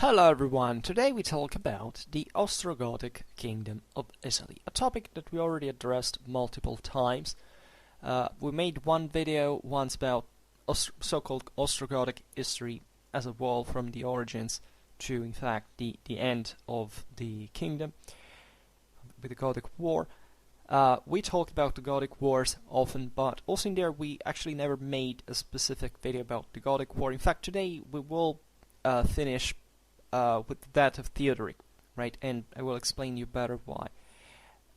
Hello everyone, today we talk about the Ostrogothic Kingdom of Italy, a topic that we already addressed multiple times. We made one video once about so-called Ostrogothic history as a whole from the origins to in fact the end of the kingdom with the Gothic War. We talked about the Gothic Wars often, but also in there we actually never made a specific video about the Gothic War. In fact, today we will finish with that of Theodoric, right? And I will explain you better why.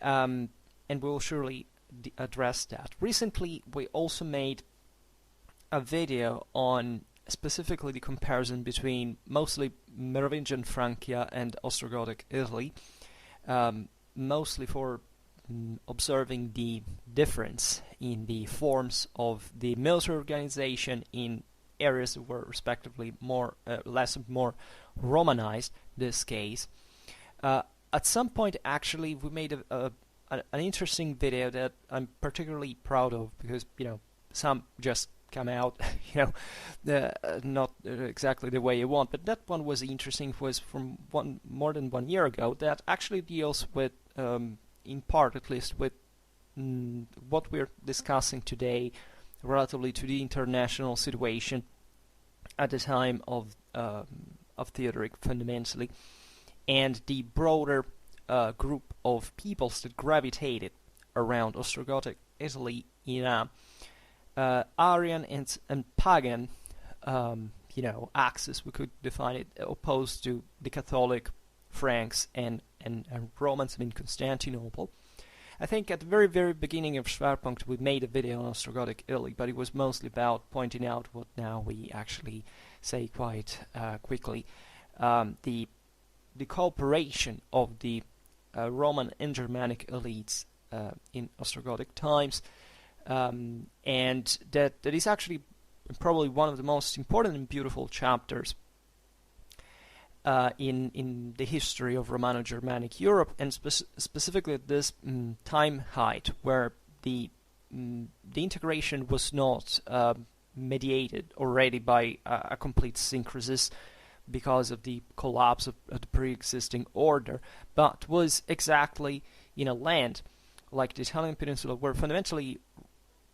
And we'll surely address that. Recently, we also made a video on specifically the comparison between mostly Merovingian Francia and Ostrogothic Italy, mostly for observing the difference in the forms of the military organization in areas that were respectively more Romanized. This case, at some point, actually, we made an interesting video that I'm particularly proud of because some just come out, not exactly the way you want. But that one was interesting. Was from more than 1 year ago. That actually deals with, in part at least, with what we're discussing today, relatively to the international situation at the time of Theodoric, fundamentally, and the broader group of peoples that gravitated around Ostrogothic Italy in Arian and pagan, axis, we could define it, opposed to the Catholic Franks and Romans in Constantinople. I think at the very, very beginning of Schwerpunkt we made a video on Ostrogothic Italy, but it was mostly about pointing out what now we actually say quite quickly. The cooperation of the Roman and Germanic elites in Ostrogothic times, and that is actually probably one of the most important and beautiful chapters in the history of Romano-Germanic Europe, and specifically at this time height where the integration was not mediated already by a complete syncresis because of the collapse of the pre-existing order, but was exactly in a land like the Italian peninsula where fundamentally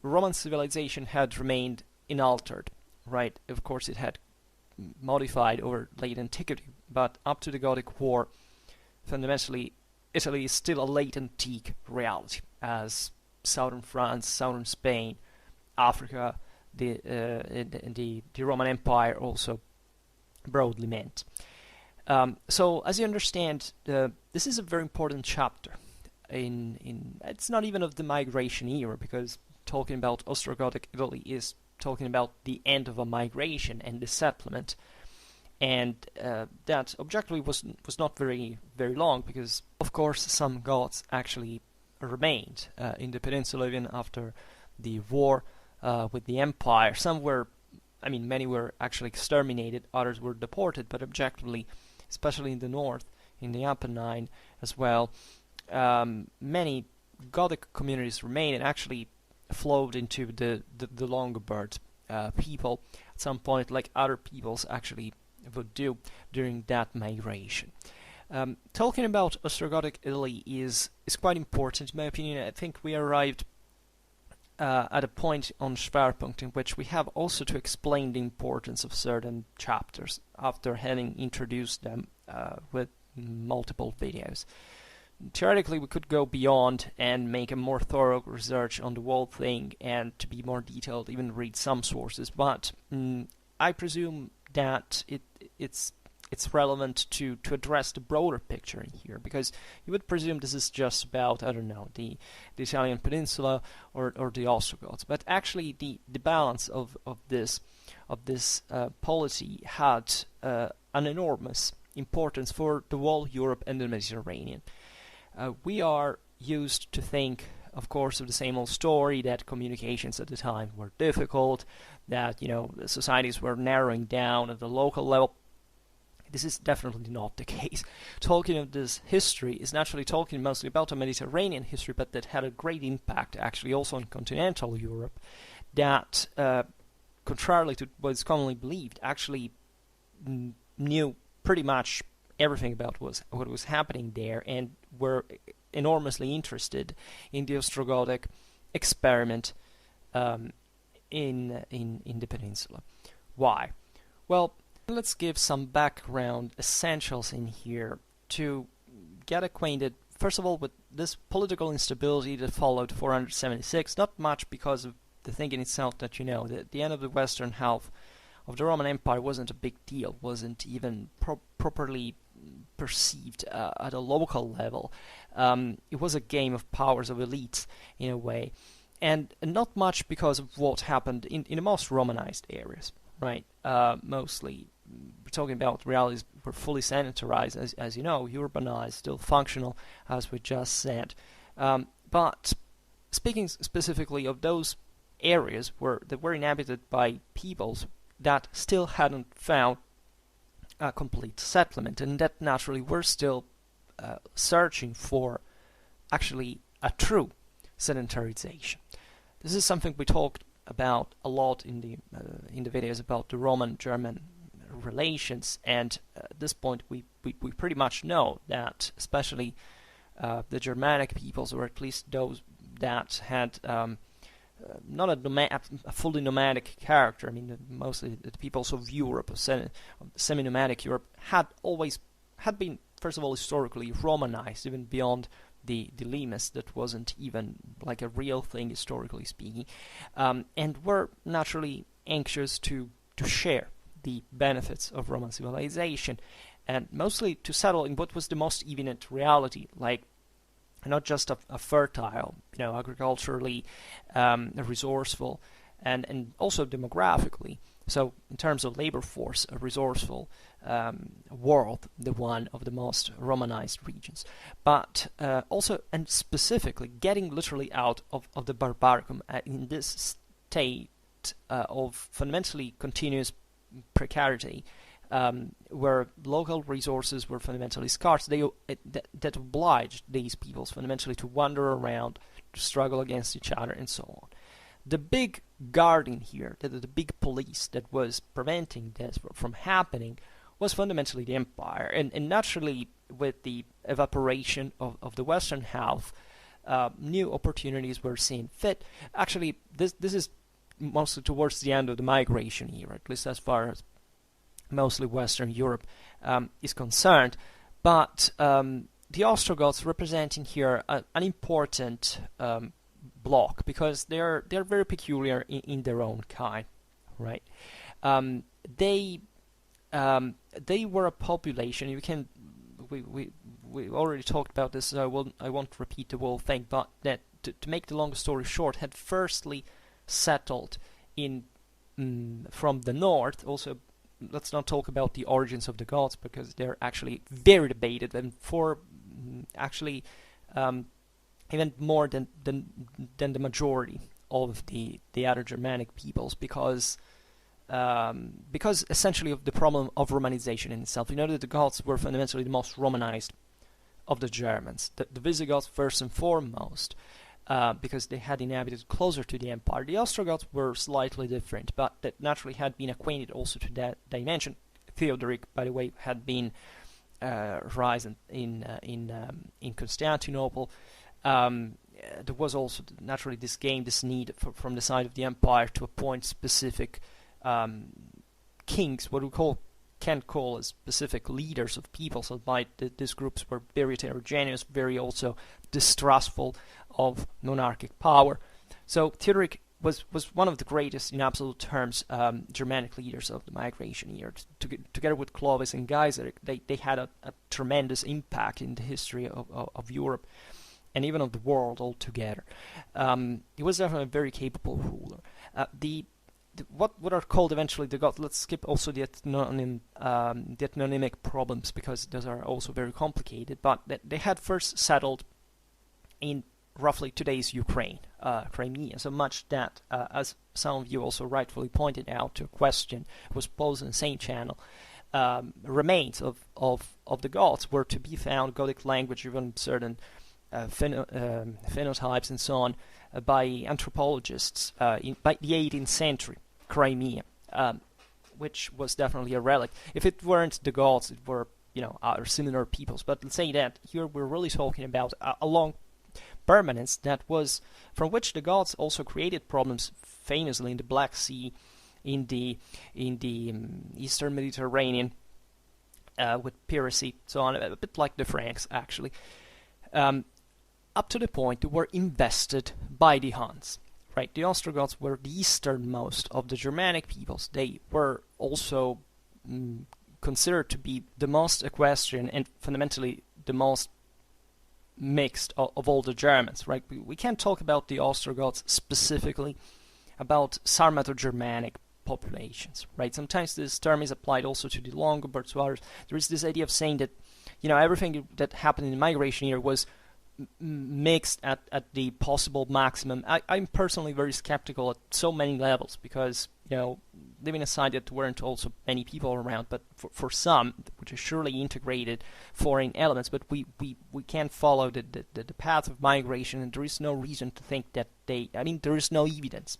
Roman civilization had remained unaltered, right? Of course it had modified over late antiquity, but up to the Gothic War, fundamentally Italy is still a late antique reality, as southern France, southern Spain, Africa, the Roman Empire also broadly meant. So, as you understand, this is a very important chapter. It's not even of the migration era, because talking about Ostrogothic Italy is talking about the end of a migration and the settlement, and that objectively was not very long, because of course some Goths actually remained in the peninsula even after the war with the empire. Some were, many were actually exterminated, others were deported, but objectively, especially in the north, in the Apennine as well, many Gothic communities remained and actually flowed into the Longobard people at some point, like other peoples actually would do during that migration. Talking about Ostrogothic Italy is quite important in my opinion. I think we arrived at a point on Schwerpunkt in which we have also to explain the importance of certain chapters after having introduced them with multiple videos. Theoretically, we could go beyond and make a more thorough research on the whole thing, and to be more detailed, even read some sources. But I presume that it's relevant to address the broader picture in here, because you would presume this is just about, I don't know, the Italian peninsula or the Ostrogoths. But actually, the balance of this polity had an enormous importance for the whole Europe and the Mediterranean. We are used to think, of course, of the same old story, that communications at the time were difficult, that the societies were narrowing down at the local level. This is definitely not the case. Talking of this history is naturally talking mostly about a Mediterranean history, but that had a great impact actually also on continental Europe, that, contrarily to what is commonly believed, actually knew pretty much everything about what was happening there, and were enormously interested in the Ostrogothic experiment in the peninsula. Why? Well, let's give some background essentials in here to get acquainted, first of all, with this political instability that followed 476, not much because of the thing in itself that you know, the end of the western half of the Roman Empire wasn't a big deal, wasn't even properly perceived at a local level. It was a game of powers, of elites, in a way, and not much because of what happened in the most Romanized areas, right? Mostly, we're talking about realities were fully sanitarized, as you know, urbanized, still functional, as we just said. But speaking specifically of those areas that were inhabited by peoples that still hadn't found a complete settlement, and that naturally were still searching for actually a true sedentarization. This is something we talked about a lot in the videos about the Roman-German relations, and at this point we pretty much know that especially the Germanic peoples, or at least those that had not a fully nomadic character. I mean, mostly the peoples of Europe, of semi-nomadic Europe, had been, first of all, historically Romanized, even beyond the limes. That wasn't even like a real thing, historically speaking, and were naturally anxious to share the benefits of Roman civilization, and mostly to settle in what was the most evident reality, like not just a fertile, agriculturally resourceful, and also demographically. So in terms of labor force, a resourceful world, the one of the most Romanized regions. But also, and specifically, getting literally out of the barbaricum in this state of fundamentally continuous precarity, where local resources were fundamentally scarce, that obliged these peoples fundamentally to wander around, to struggle against each other, and so on. The big guardian here, the big police that was preventing this from happening, was fundamentally the empire. And naturally, with the evaporation of the western half, new opportunities were seen fit. Actually, this is mostly towards the end of the migration era, at least as far as mostly Western Europe is concerned. But the Ostrogoths representing here an important block, because they're very peculiar in their own kind, right? They were a population. We already talked about this, so I won't repeat the whole thing. But that to make the long story short, had firstly settled from the north. Also, let's not talk about the origins of the Goths, because they're actually very debated, and for actually even more than the majority of the other Germanic peoples, because essentially of the problem of Romanization in itself. You know that the Goths were fundamentally the most Romanized of the Germans. The Visigoths first and foremost, because they had inhabited closer to the empire. The Ostrogoths were slightly different, but that naturally had been acquainted also to that dimension. Theodoric, by the way, had been rising in Constantinople. There was also naturally this need from the side of the empire to appoint specific kings, what we can call as specific leaders of people. So these groups were very heterogeneous, very also distrustful of monarchic power. So Theodoric was one of the greatest, in absolute terms, Germanic leaders of the migration years. Together with Clovis and Gaiseric, they had a tremendous impact in the history of Europe, and even of the world altogether. He was definitely a very capable ruler. What are called eventually the Goths. Let's skip also the ethnonymic problems, because those are also very complicated. But they had first settled in roughly today's Ukraine, Crimea, so much that, as some of you also rightfully pointed out to a question was posed in the same channel, remains of the Goths were to be found, Gothic language, even certain phenotypes and so on, by anthropologists by the 18th century. Crimea. which was definitely a relic. If it weren't the Goths, it were, other similar peoples. But let's say that here we're really talking about a long permanence that was, from which the Goths also created problems, famously in the Black Sea, in the Eastern Mediterranean, with piracy, so on, a bit like the Franks, actually. Up to the point they were invested by the Huns. Right, the Ostrogoths were the easternmost of the Germanic peoples. They were also considered to be the most equestrian and fundamentally the most mixed of all the Germans. Right, we can't talk about the Ostrogoths specifically, about Sarmato-Germanic populations. Right, sometimes this term is applied also to the Longobards, to others. There is this idea of saying that everything that happened in the migration era was mixed at the possible maximum. I'm personally very skeptical at so many levels, because leaving aside that there weren't also many people around, but for some, which is surely integrated foreign elements, but we can't follow the path of migration, and there is no reason to think that there is no evidence,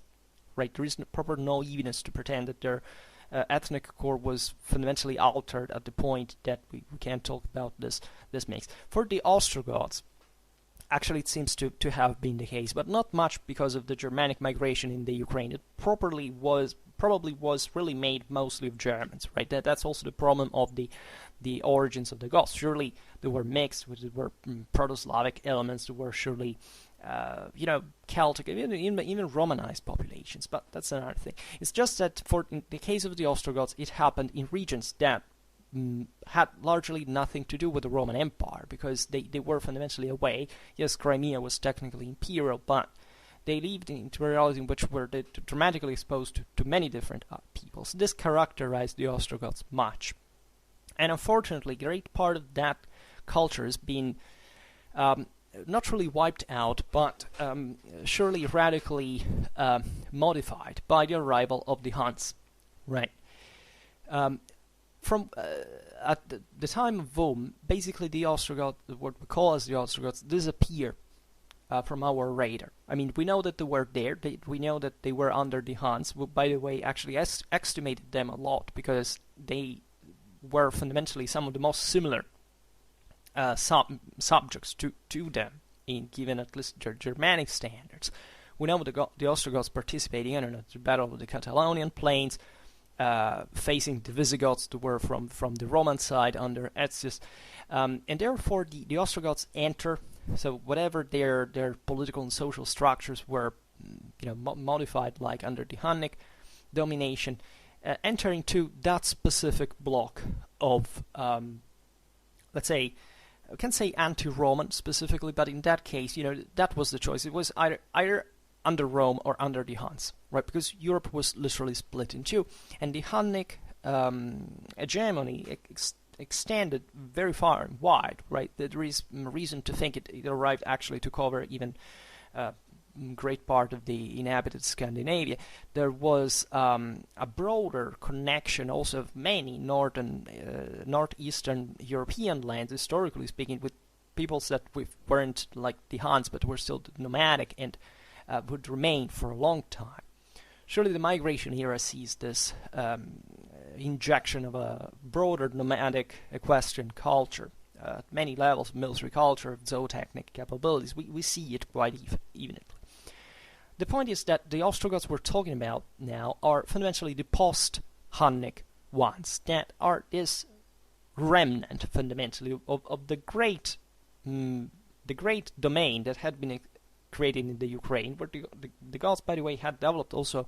right? There is no evidence to pretend that their ethnic core was fundamentally altered at the point that we can't talk about this mix. For the Ostrogoths, actually, it seems to have been the case, but not much because of the Germanic migration in the Ukraine. It probably was really made mostly of Germans, right? That's also the problem of the origins of the Goths. Surely they were mixed, there were Proto-Slavic elements, there were surely Celtic, even Romanized populations, but that's another thing. It's just that in the case of the Ostrogoths, it happened in regions that had largely nothing to do with the Roman Empire, because they were fundamentally away. Yes, Crimea was technically imperial, but they lived in imperialism, which were dramatically exposed to many different peoples. This characterized the Ostrogoths much. And unfortunately, a great part of that culture has been not really wiped out, but surely radically modified by the arrival of the Huns. Right. From at the time of Rome, basically the Ostrogoths, what we call as the Ostrogoths, disappear from our radar. We know that they were there. We know that they were under the Huns, who, by the way, actually estimated them a lot, because they were fundamentally some of the most similar subjects to them, given at least their Germanic standards. We know the Ostrogoths participating in the Battle of the Catalonian Plains, facing the Visigoths, who were from the Roman side under Aetius, and therefore the Ostrogoths enter. So whatever their political and social structures were, modified like under the Hunnic domination, enter into that specific block of, let's say, I can't say anti-Roman specifically, but in that case, that was the choice. It was either under Rome or under the Huns, right? Because Europe was literally split in two, and the Hunnic hegemony extended very far and wide, right? There is reason to think it arrived actually to cover even great part of the inhabited Scandinavia. There was a broader connection also of many northeastern European lands, historically speaking, with peoples that weren't like the Huns, but were still nomadic and would remain for a long time. Surely the migration era sees this injection of a broader nomadic equestrian culture at many levels, military culture, zootechnic capabilities. We see it quite evenly. The point is that the Ostrogoths we're talking about now are fundamentally the post-Hunnic ones, that are this remnant, fundamentally, of the great domain that had been created in the Ukraine, where the Goths, by the way, had developed also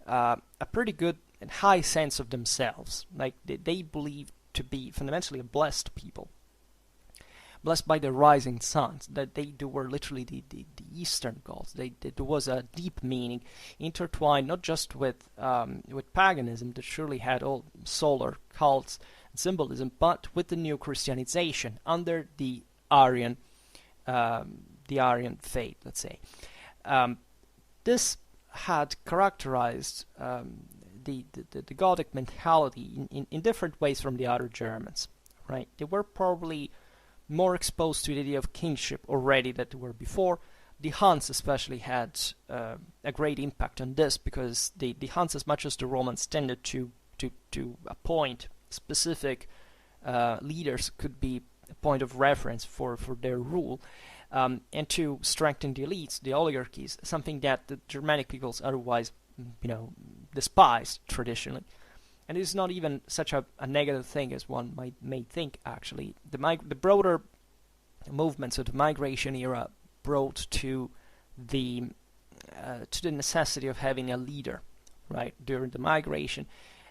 a pretty good and high sense of themselves. Like they believed to be fundamentally a blessed people, blessed by the rising suns, that they were literally the Eastern Goths. There was a deep meaning intertwined not just with paganism, that surely had all solar cults and symbolism, but with the new Christianization under the Aryan faith, let's say. This had characterized the Gothic mentality in different ways from the other Germans, right? They were probably more exposed to the idea of kingship already than they were before. The Huns especially had a great impact on this, because the Huns, as much as the Romans, tended to to appoint specific leaders could be a point of reference for their rule, and to strengthen the elites, the oligarchies, something that the Germanic peoples otherwise, despised traditionally. And it's not even such a negative thing as one may think, actually. The broader movements of the migration era brought to the necessity of having a leader, right, during the migration.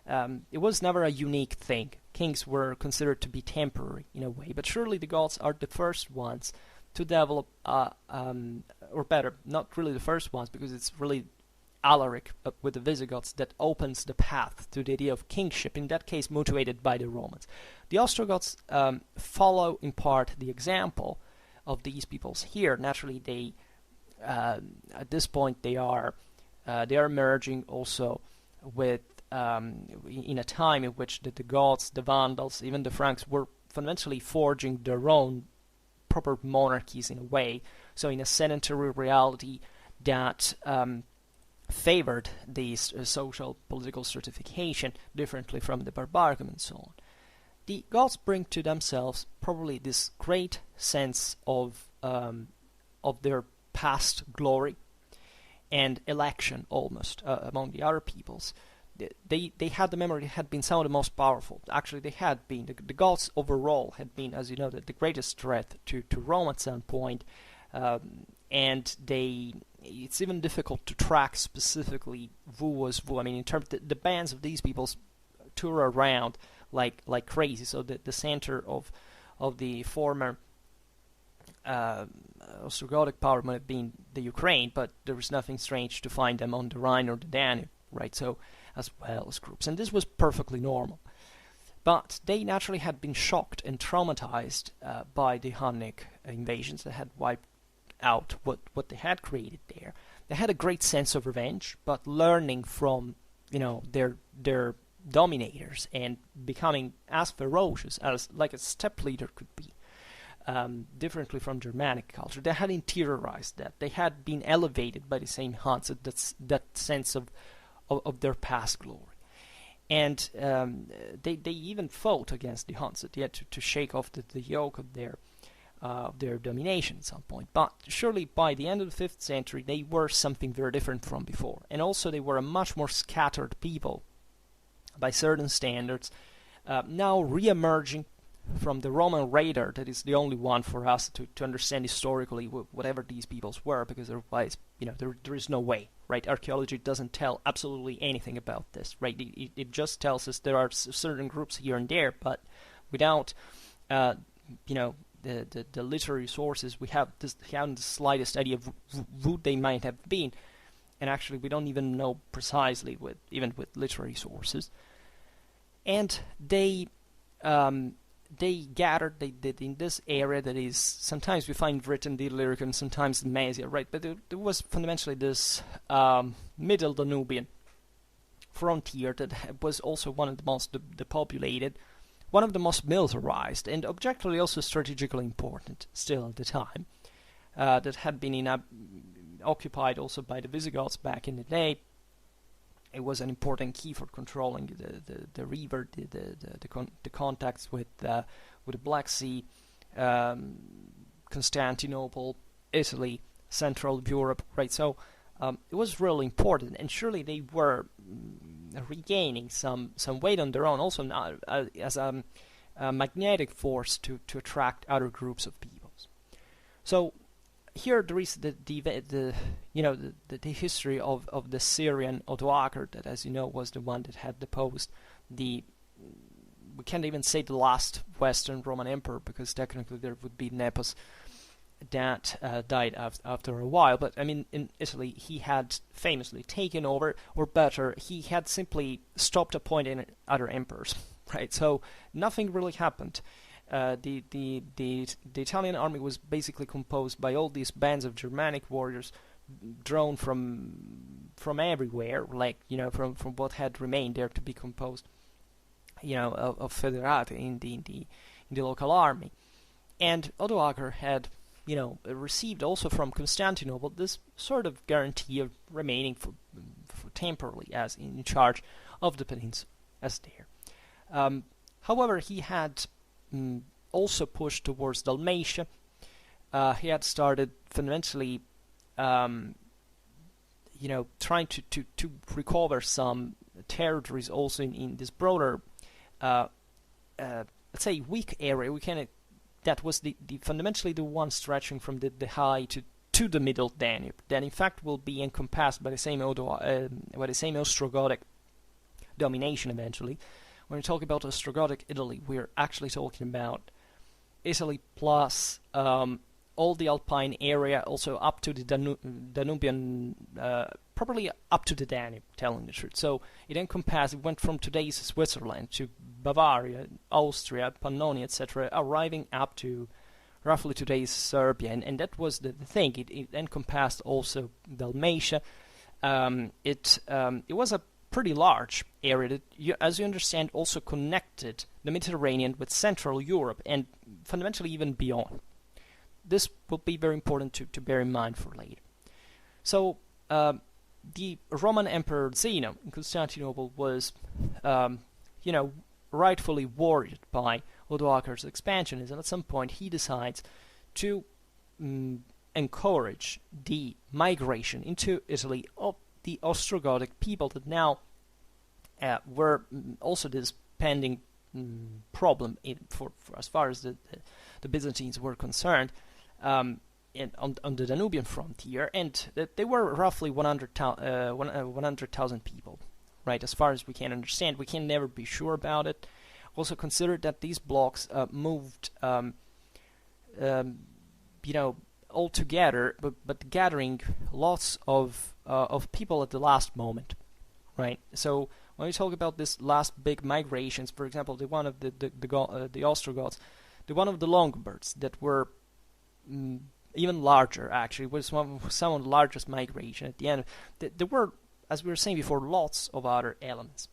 It was never a unique thing. Kings were considered to be temporary in a way, but surely the Goths are the first ones to develop, or better, not really the first ones, because it's really Alaric with the Visigoths that opens the path to the idea of kingship, in that case motivated by the Romans. The Ostrogoths follow in part the example of these peoples here. Naturally, they at this point they are merging also with in a time in which the Goths, the Vandals, even the Franks were fundamentally forging their own proper monarchies in a way. So in a senatorial reality that favored this social political stratification differently from the Barbaricum and so on. The Goths bring to themselves probably this great sense of their past glory and election almost among the other peoples. They had the memory, had been some of the most powerful. Actually, they had been. The Goths overall had been, as you know, the greatest threat to Rome at some point. And it's even difficult to track specifically who was who. I mean, in terms of the bands of these peoples tour around like crazy. So the center of the former Ostrogothic power might have been the Ukraine, but there was nothing strange to find them on the Rhine or the Danube, right? So as well as groups, and this was perfectly normal. But they naturally had been shocked and traumatized by the Hunnic invasions that had wiped out what they had created there. They had a great sense of revenge, but learning from their dominators and becoming as ferocious as like a steppe leader could be, differently from Germanic culture. They had interiorized that. They had been elevated by the same Huns, that sense of their past glory. And they even fought against the Huns at the end to shake off the yoke of their domination at some point. But surely by the end of the 5th century, they were something very different from before. And also they were a much more scattered people by certain standards, now re-emerging from the Roman radar. That is the only one for us to understand historically whatever these peoples were, because otherwise, there is no way, right? Archaeology doesn't tell absolutely anything about this, right? It just tells us there are certain groups here and there, but without, the literary sources, we haven't the slightest idea of who they might have been, and actually we don't even know precisely even with literary sources. And they gathered, they did in this area that is, sometimes we find written the Illyricum, sometimes the Maesia, right? But there was fundamentally this middle Danubian frontier that was also one of the most depopulated, one of the most militarized, and objectively also strategically important still at the time, that had been occupied also by the Visigoths back in the day. It was an important key for controlling the river, the contacts with the Black Sea, Constantinople, Italy, Central Europe, right? So it was really important, and surely they were regaining some weight on their own, also as a magnetic force to attract other groups of peoples. So here there is the history of the Syrian Odoacer, that, as you know, was the one that had deposed we can't even say the last Western Roman emperor, because technically there would be Nepos that died after a while. But I mean, in Italy he had famously taken over, or better, he had simply stopped appointing other emperors, right? So nothing really happened. The Italian army was basically composed by all these bands of Germanic warriors drawn from everywhere, like from what had remained there to be composed, of federati in the local army. And Odoacer had received also from Constantinople this sort of guarantee of remaining for temporarily as in charge of the peninsula. as there. However, he had also pushed towards Dalmatia. He had started fundamentally, trying to recover some territories also in this broader, let's say, weak area. That was the fundamentally the one stretching from the high to the middle Danube, that in fact will be encompassed by the same Ostrogothic domination eventually. When we talk about Ostrogothic Italy, we're actually talking about Italy plus all the Alpine area, also up to the Danubian, probably up to the Danube, telling the truth. So it went from today's Switzerland to Bavaria, Austria, Pannonia, etc., arriving up to roughly today's Serbia, and that was the thing. It encompassed also Dalmatia. It was a pretty large area that, as you understand, also connected the Mediterranean with Central Europe and fundamentally even beyond. This will be very important to bear in mind for later. So the Roman Emperor Zeno in Constantinople was, rightfully worried by Odoacer's expansionism. At some point, he decides to encourage the migration into Italy of the Ostrogothic people that now were also this pending problem for as far as the Byzantines were concerned, on the Danubian frontier, and they were roughly 100,000 people, right? As far as we can understand, we can never be sure about it. Also consider that these blocks moved, all together, but gathering lots of people at the last moment, right? So when we talk about this last big migrations, for example, the one of the Ostrogoths, the one of the Longobards that were even larger, actually, was some of the largest migration at the end. There were, as we were saying before, lots of other elements,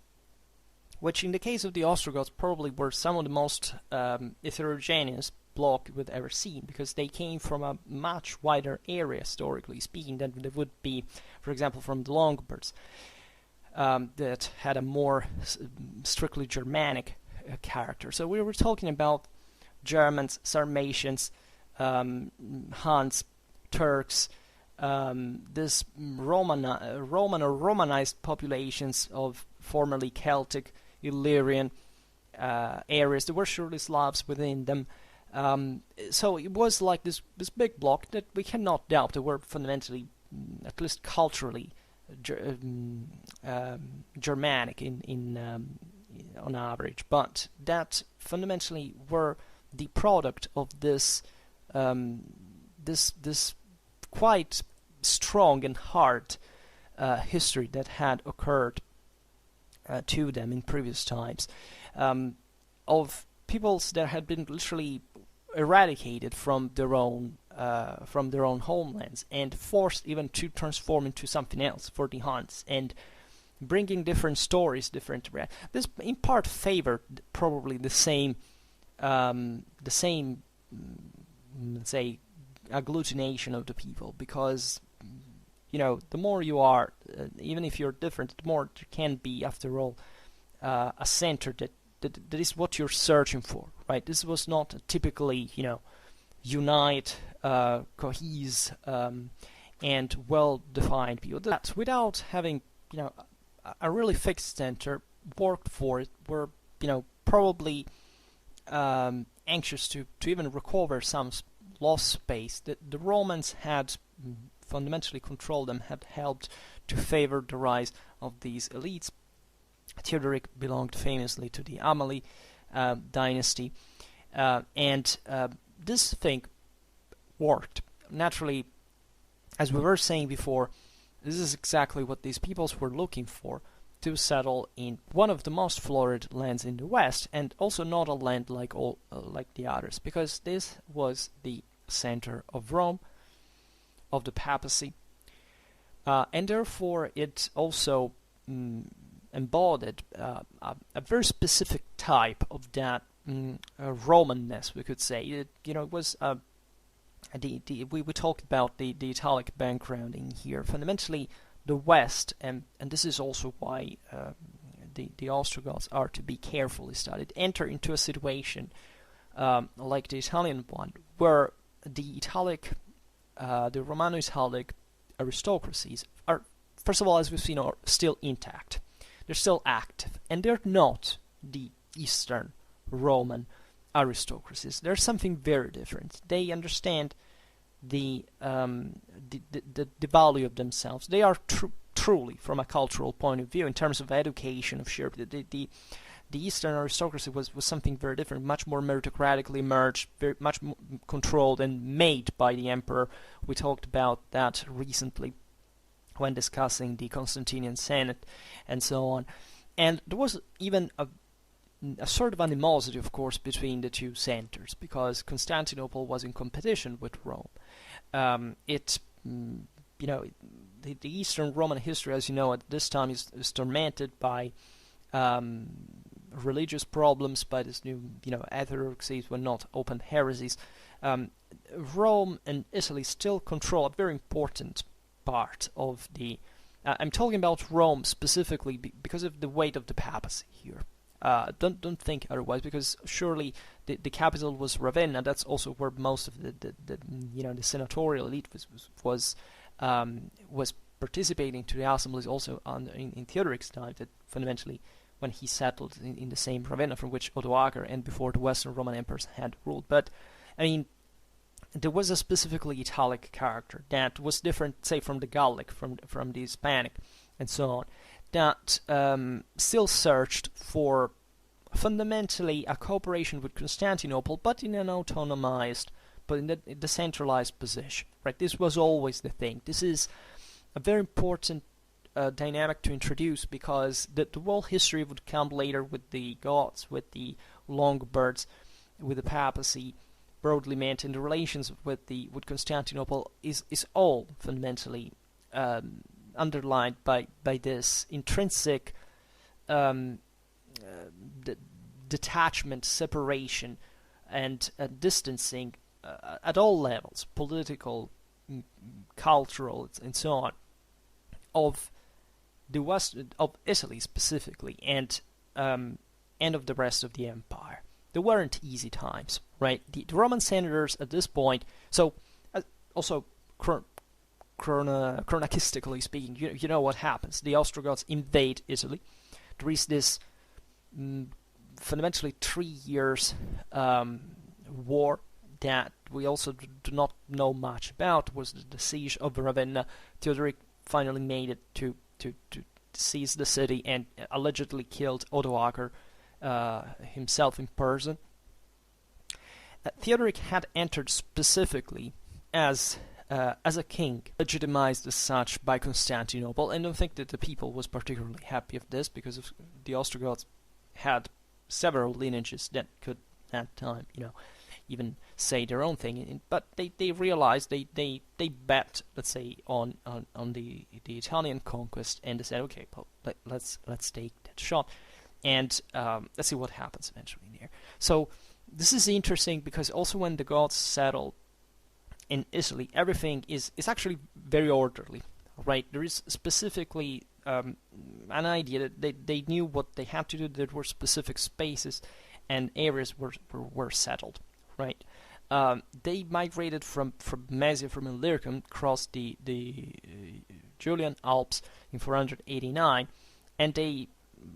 which in the case of the Ostrogoths probably were some of the most heterogeneous block we've ever seen, because they came from a much wider area, historically speaking, than they would be, for example, from the Longobards, that had a more strictly Germanic character. So we were talking about Germans, Sarmatians, Huns, Turks, this Roman or Romanized populations of formerly Celtic, Illyrian areas. There were surely Slavs within them. So it was like this big block that we cannot doubt that were fundamentally, at least culturally, Germanic on average, but that fundamentally were the product of this quite strong and hard history that had occurred to them in previous times, of peoples that had been literally eradicated from their own homelands and forced even to transform into something else for the Huns, and bringing different stories, this in part favored probably the same let's say agglutination of the people, because the more you are, even if you're different, the more there can be, after all, a center that is what you're searching for, right? This was not a typically unite, cohese, and well-defined people. That without having a really fixed center, worked for it, were probably anxious to even recover some lost space. The Romans had fundamentally controlled them, had helped to favor the rise of these elites. Theodoric belonged famously to the Amali dynasty, and this thing worked. Naturally, as we were saying before, this is exactly what these peoples were looking for, to settle in one of the most florid lands in the West, and also not a land like the others, because this was the center of Rome, of the papacy, and therefore it also embodied a very specific type of that Romanness, we could say. It was we talked about the Italic backgrounding here. Fundamentally, the West, and this is also why the Ostrogoths are to be carefully studied, enter into a situation like the Italian one, where the Romano-Italic aristocracies are, first of all, as we've seen, are still intact. They're still active, and they're not the Eastern Roman aristocracies. They're something very different. They understand the value of themselves. They are truly, from a cultural point of view, in terms of education, of sheer, the Eastern aristocracy was something very different, much more meritocratically merged, very much controlled and made by the emperor. We talked about that recently when discussing the Constantinian Senate and so on. And there was even a sort of animosity, of course, between the two centers, because Constantinople was in competition with Rome. The Eastern Roman history, as you know, at this time is tormented by religious problems, by this new, heterodoxies were not open heresies. Rome and Italy still control a very important part of the. I'm talking about Rome specifically because of the weight of the papacy here. Don't think otherwise, because surely the capital was Ravenna. That's also where most of the senatorial elite was participating to the assemblies also in Theodoric's time, that fundamentally when he settled in the same Ravenna from which Odoacer and before the Western Roman emperors had ruled. But I mean, there was a specifically Italic character that was different, say, from the Gallic, from the Hispanic, and so on, that still searched for fundamentally a cooperation with Constantinople, but in an autonomized, but in the decentralized position. Right? This was always the thing. This is a very important dynamic to introduce, because the world history would come later with the Goths, with the Longobards, with the papacy, broadly meant, in the relations with Constantinople is all fundamentally underlined by this intrinsic detachment, separation, and distancing at all levels, political, cultural, and so on, of the west of Italy specifically, and of the rest of the empire. There weren't easy times, right? The Roman senators at this point, so also chronologistically speaking, you know what happens. The Ostrogoths invade Italy. There is this fundamentally 3 years war that we also do not know much about. It was the siege of Ravenna. Theodoric finally made it to seize the city and allegedly killed Odoacer himself in person. Theodoric had entered specifically as a king, legitimized as such by Constantinople, and I don't think that the people was particularly happy of this, because of the Ostrogoths had several lineages that could at that time, even say their own thing. But they realized they bet, let's say, on the Italian conquest, and they said, okay, well, let's take that shot, and let's see what happens eventually there. So this is interesting, because also when the Goths settled in Italy, everything is actually very orderly, right? There is specifically an idea that they knew what they had to do. There were specific spaces and areas were settled, right? They migrated from Mesia, from Illyricum, across the Julian Alps in 489, and they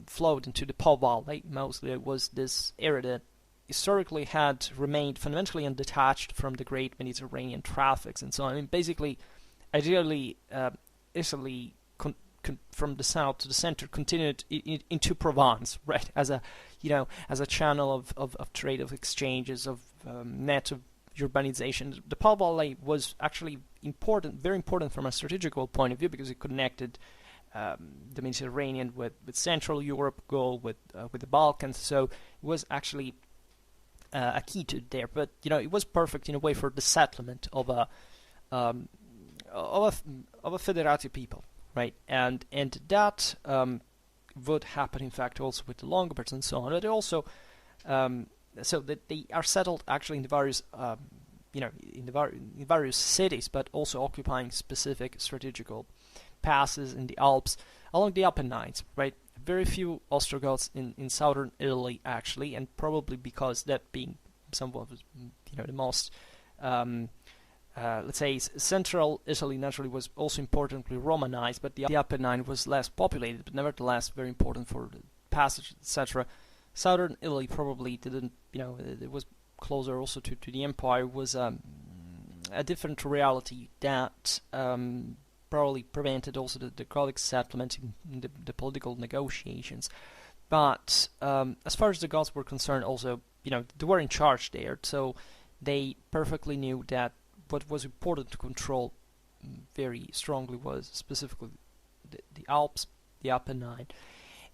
flowed into the Po Valley. Mostly it was this area that historically had remained fundamentally undetached from the great Mediterranean traffics and so on. I mean, basically, ideally, Italy from the south to the center continued into Provence, right, as a channel of trade, of exchanges, of net of urbanization. The Po Valley was actually important, very important from a strategical point of view, because it connected the Mediterranean with Central Europe, Gaul with the Balkans. So it was actually a key to there, but it was perfect in a way for the settlement of a federati people, right? And that would happen, in fact, also with the Longobards and so on. But also, so that they are settled actually in the various, in various cities, but also occupying specific strategical passes in the Alps along the Apennines, right? very few Ostrogoths in southern Italy actually, and probably because that being somewhat, the most let's say central Italy naturally was also importantly Romanized, but the Apennine was less populated, but nevertheless very important for the passage, etc. Southern Italy probably didn't, it was closer also to the empire, was a different reality that probably prevented also the Gothic settlement in the political negotiations. But as far as the Goths were concerned, also, they were in charge there, so they perfectly knew that what was important to control very strongly was specifically the Alps, the Apennine.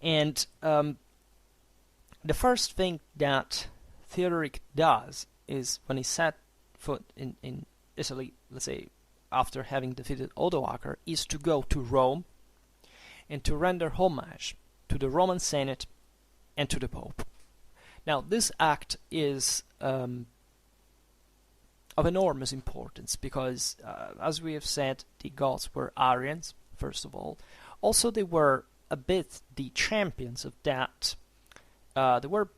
And the first thing that Theodoric does is, when he set foot in Italy, let's say after having defeated Odoacer, is to go to Rome and to render homage to the Roman Senate and to the Pope. Now, this act is of enormous importance because, as we have said, the Goths were Arians, first of all. Also, they were a bit the champions of that. They were,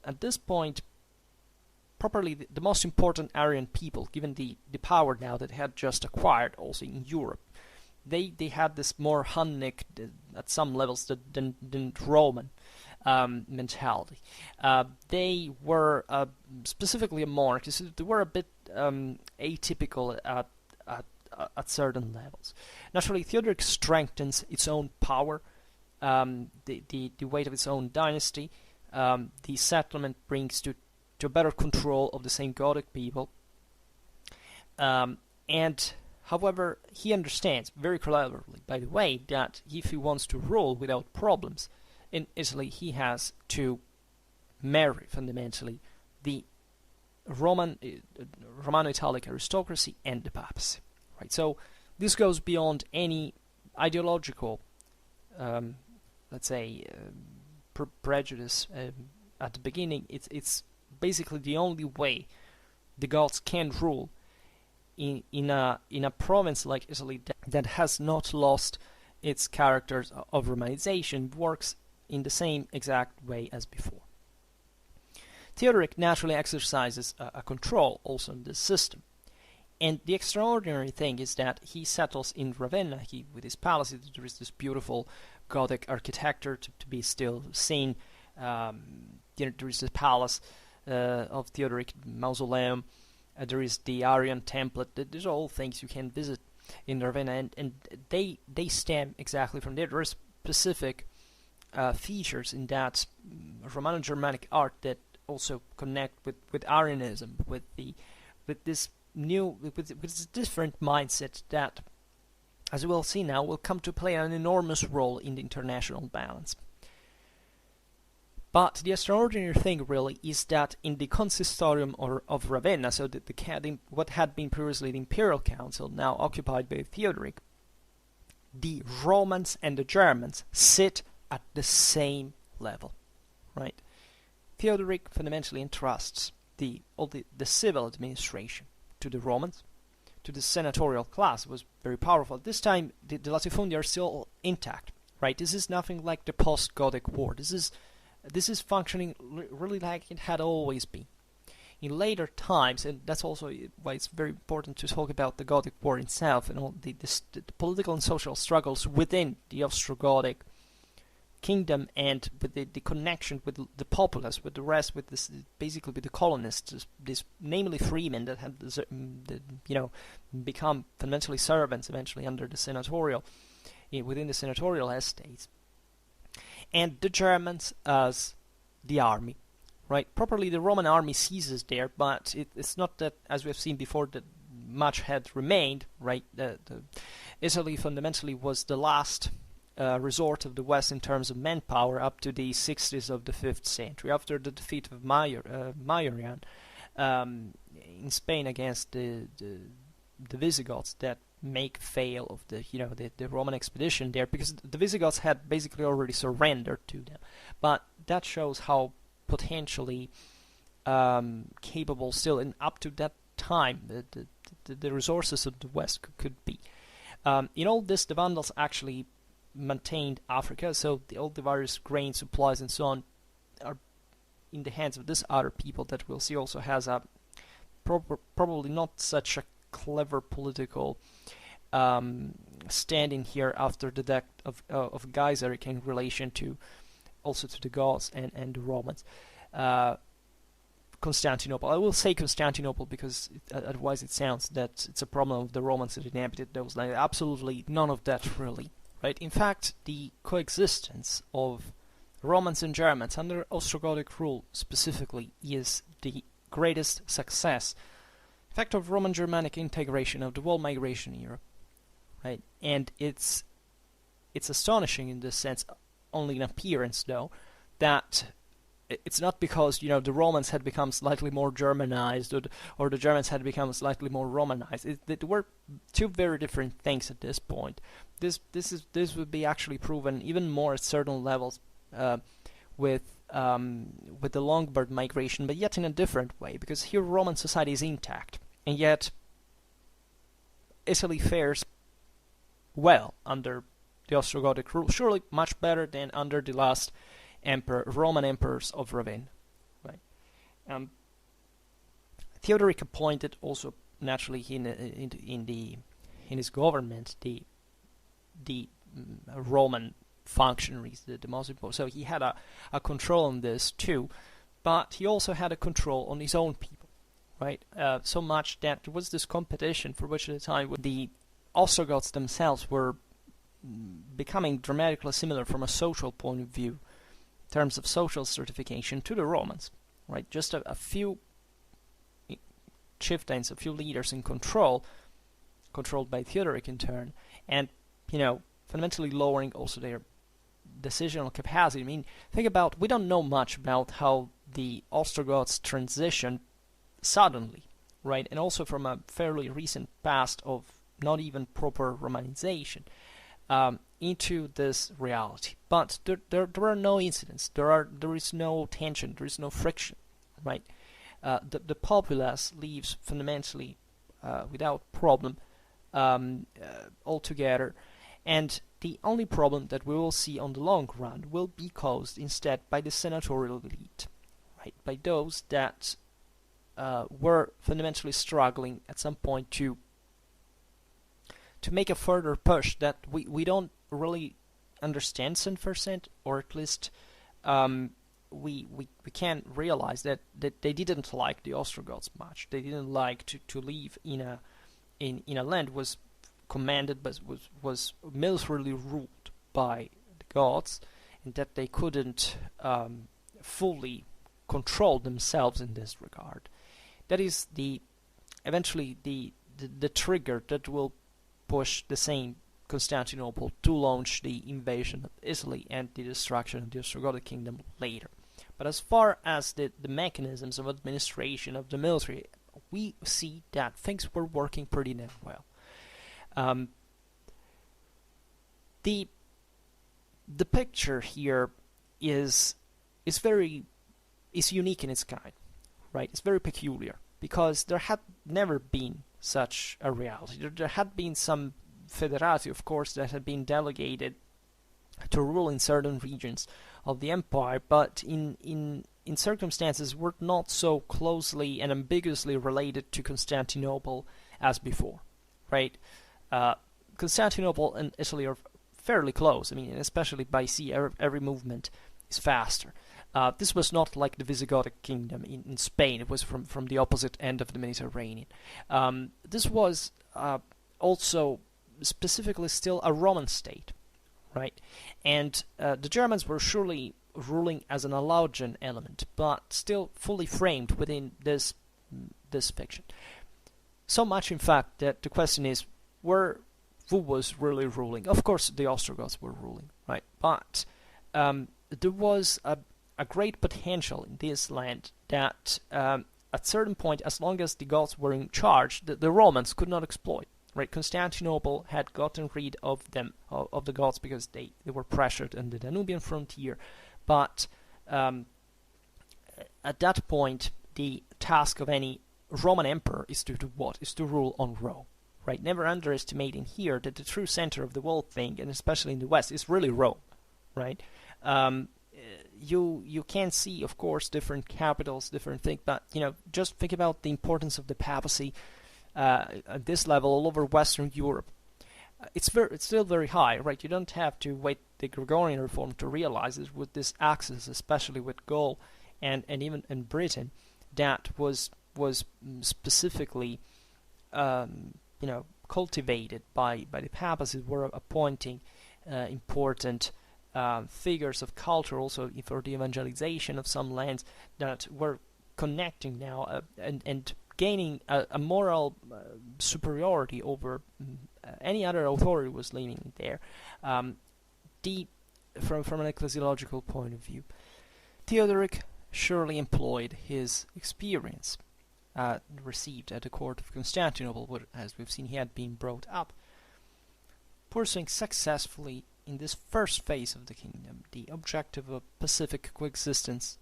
at this point, properly the most important Aryan people, given the power now that they had just acquired also in Europe. They had this more Hunnic, at some levels, than Roman mentality. They were specifically a monarch. They were a bit atypical at certain levels. Naturally, Theodoric strengthens its own power, the weight of its own dynasty. The settlement brings to better control of the same Gothic people. And however, he understands very cleverly, by the way, that if he wants to rule without problems in Italy, he has to marry fundamentally the Romano-Italic aristocracy and the papacy. Right. So this goes beyond any ideological, let's say, prejudice at the beginning. It's basically the only way the Goths can rule in a province like Italy that has not lost its characters of Romanization, works in the same exact way as before. Theodoric naturally exercises a control also in this system. And the extraordinary thing is that he settles in Ravenna. With his palace, there is this beautiful Gothic architecture to be still seen. There is the palace of Theodoric Mausoleum. There is the Aryan template. There's all things you can visit in Ravenna, and they stem exactly from there. There are specific features in that Romano-Germanic art that also connect with Arianism, with this different mindset that, as we will see now, will come to play an enormous role in the international balance. But the extraordinary thing really is that in the consistorium of Ravenna, so what had been previously the imperial council, now occupied by Theodoric, the Romans and the Germans sit at the same level, right? Theodoric fundamentally entrusts the civil administration to the Romans, to the senatorial class. It was very powerful. At this time, the latifundia are still intact, right? This is nothing like the post-Gothic War. This is functioning really like it had always been. In later times, and that's also why it's very important to talk about the Gothic War itself and all the political and social struggles within the Ostrogothic kingdom, and with the connection with the populace, with the rest, with this, basically with the colonists, this namely freemen that had become fundamentally servants eventually under the senatorial, within the senatorial estates, and the Germans as the army, right? Properly, the Roman army ceases there, but it's not that, as we have seen before, that much had remained, right? Italy fundamentally was the last resort of the West in terms of manpower up to the 60s of the 5th century, after the defeat of Majorian in Spain against the Visigoths, that make fail of the Roman expedition there, because the Visigoths had basically already surrendered to them. But that shows how potentially capable still, and up to that time, the resources of the West could be. In all this, the Vandals actually maintained Africa, so all the various grain supplies and so on are in the hands of this other people that we'll see also has a probably not such a clever political standing here after the death of Gothic in relation to also to the Goths and the Romans. Constantinople. I will say Constantinople because otherwise it sounds that it's a problem of the Romans that inhabited those lands. Absolutely none of that really. Right? In fact, the coexistence of Romans and Germans under Ostrogothic rule specifically is the greatest success, in fact, of Roman-Germanic integration of the world migration in Europe. Right? And it's astonishing in this sense, only in appearance though, that it's not because the Romans had become slightly more Germanized or the Germans had become slightly more Romanized. They were two very different things at this point. This would be actually proven even more at certain levels with the Lombard migration, but yet in a different way, because here Roman society is intact, and yet Italy fares well under the Ostrogothic rule, surely much better than under the last Roman emperors of Ravenna. Right? Theodoric appointed also naturally in his government the Roman functionaries, the most important. So he had a control on this too, but he also had a control on his own people, right? So much that there was this competition for which at the time the Ostrogoths themselves were becoming dramatically similar from a social point of view, in terms of social certification, to the Romans, right? Just a few chieftains, a few leaders in controlled by Theodoric in turn, and fundamentally lowering also their decisional capacity. I mean, think about, we don't know much about how the Ostrogoths transitioned suddenly, right? And also from a fairly recent past of not even proper Romanization into this reality. But there are no incidents. There is no tension. There is no friction, right? The populace lives fundamentally without problem altogether, and the only problem that we will see on the long run will be caused instead by the senatorial elite, right? By those that were fundamentally struggling at some point to make a further push that we don't really understand 100%, or at least we can realize that they didn't like the Ostrogoths much. They didn't like to live in a land was commanded but was militarily ruled by the Goths, and that they couldn't fully control themselves in this regard. That is eventually the trigger that will push the same Constantinople to launch the invasion of Italy and the destruction of the Ostrogothic kingdom later. But as far as the mechanisms of administration of the military, we see that things were working pretty damn well. The picture here is unique in its kind, right? It's very peculiar because there had never been such a reality. There had been some federati, of course, that had been delegated to rule in certain regions of the empire, but in circumstances were not so closely and ambiguously related to Constantinople as before, right? Constantinople and Italy are fairly close. I mean, especially by sea, every movement is faster. This was not like the Visigothic kingdom in Spain. It was from the opposite end of the Mediterranean. This was also specifically still a Roman state, right? And the Germans were surely ruling as an Alaugian element, but still fully framed within this fiction. So much, in fact, that the question is, who was really ruling? Of course, the Ostrogoths were ruling, right? But there was a great potential in this land that at certain point, as long as the Goths were in charge, the Romans could not exploit. Right? Constantinople had gotten rid of them, of the Goths, because they were pressured on the Danubian frontier. But at that point, the task of any Roman emperor is to do what? Is to rule on Rome, right? Never underestimating here that the true center of the world thing, and especially in the West, is really Rome, right? You can see, of course, different capitals, different things, but just think about the importance of the papacy at this level all over Western Europe. It's still very high, right? You don't have to wait the Gregorian reform to realize it. With this axis, especially with Gaul and even in Britain, that was specifically cultivated by the papacy, were appointing important figures of culture also for the evangelization of some lands that were connecting now and gaining a moral superiority over any other authority was living there. From an ecclesiological point of view, Theodoric surely employed his experience received at the court of Constantinople, where, as we've seen, he had been brought up, pursuing successfully in this first phase of the kingdom the objective of pacific coexistence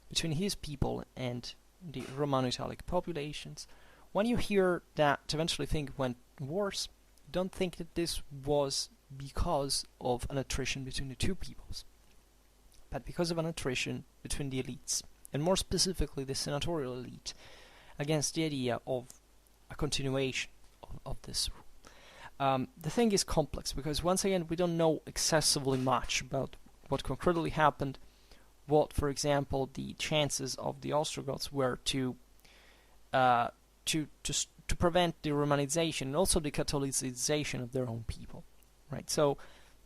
between his people and the Romano-Italic populations. When you hear that eventually things went worse, don't think that this was because of an attrition between the two peoples, but because of an attrition between the elites, and more specifically the senatorial elite, against the idea of a continuation of this rule. The thing is complex, because once again we don't know excessively much about what concretely happened, what, for example, the chances of the Ostrogoths were to prevent the Romanization and also the Catholicization of their own people, right? So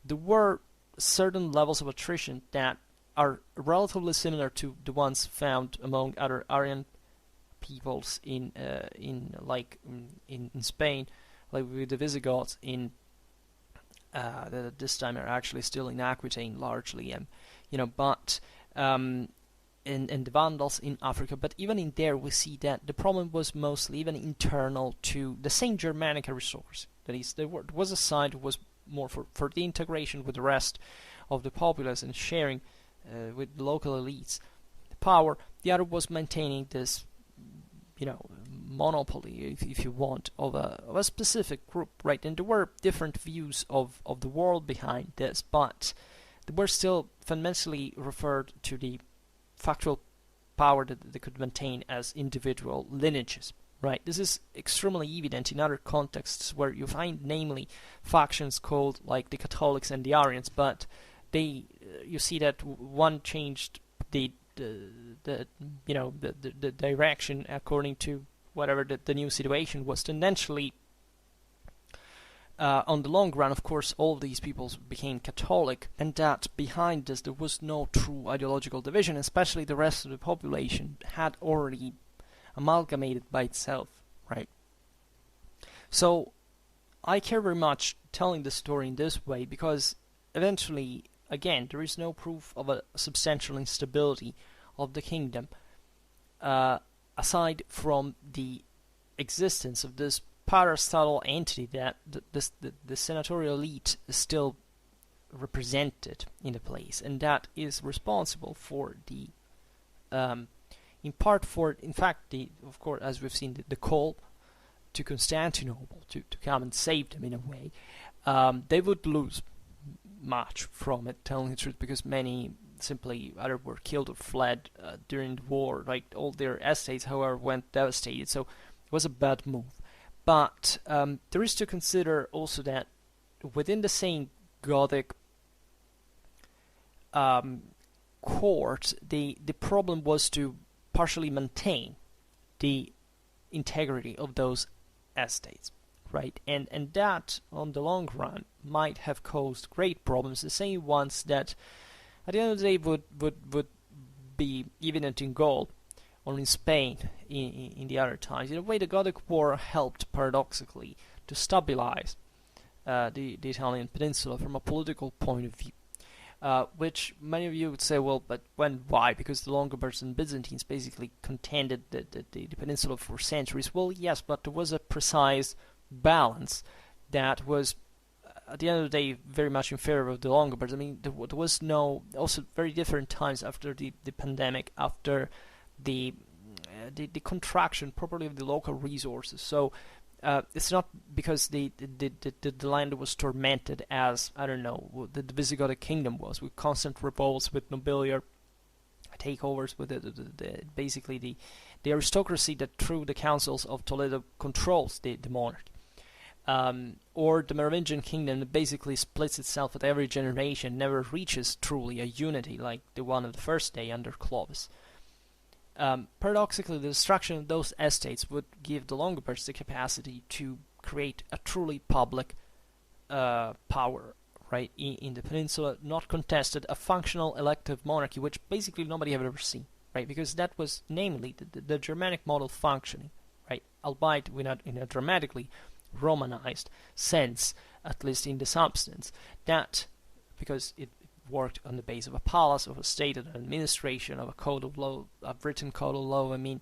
there were certain levels of attrition that are relatively similar to the ones found among other Aryan peoples in Spain, like with the Visigoths in this time are actually still in Aquitaine largely, and the Vandals in Africa. But even in there we see that the problem was mostly even internal to the same Germanic resource. That is, there was a side who was more for the integration with the rest of the populace and sharing with the local elites the power. The other was maintaining this monopoly, if you want, of a specific group, right? And there were different views of the world behind this, but they were still fundamentally referred to the factual power that they could maintain as individual lineages, right? This is extremely evident in other contexts where you find, namely, factions called like the Catholics and the Arians, but you see that one changed the direction according to whatever the new situation was. Tendentially, on the long run, of course, all these peoples became Catholic, and that behind this there was no true ideological division, especially the rest of the population had already amalgamated by itself, right? So I care very much telling the story in this way because eventually, again, there is no proof of a substantial instability of the kingdom aside from the existence of this parastatal entity that the senatorial elite is still represented in the place, and that is responsible for the in fact, of course, as we've seen, the call to Constantinople to come and save them in a way. They would lose much from it, telling the truth, because many simply either were killed or fled during the war. Like all their estates, however, went devastated. So it was a bad move. But there is to consider also that within the same Gothic court, the problem was to partially maintain the integrity of those estates, right? And that, on the long run, might have caused great problems, the same ones that, at the end of the day, would be evident in Gaul or in Spain in the other times. In a way, the Gothic War helped, paradoxically, to stabilize the Italian peninsula from a political point of view. Which many of you would say, well, but why? Because the Longobards and Byzantines basically contended the peninsula for centuries. Well, yes, but there was a precise balance that was, at the end of the day, very much in favor of the Longobards. I mean, there was also very different times after the pandemic, after the contraction properly of the local resources. So It's not because the land was tormented as, I don't know, the Visigothic kingdom was, with constant revolts, with nobiliar takeovers, with basically the aristocracy that through the councils of Toledo controls the monarchy. Or the Merovingian kingdom that basically splits itself with every generation, never reaches truly a unity like the one of the first day under Clovis. Paradoxically, the destruction of those estates would give the Longobards the capacity to create a truly public power, right, in the peninsula, not contested, a functional elective monarchy, which basically nobody had ever seen, right, because that was namely the Germanic model functioning, right, albeit in a dramatically Romanized sense, at least in the substance, that because it worked on the base of a palace, of a state, of an administration, of a code of law, a written code of law. I mean,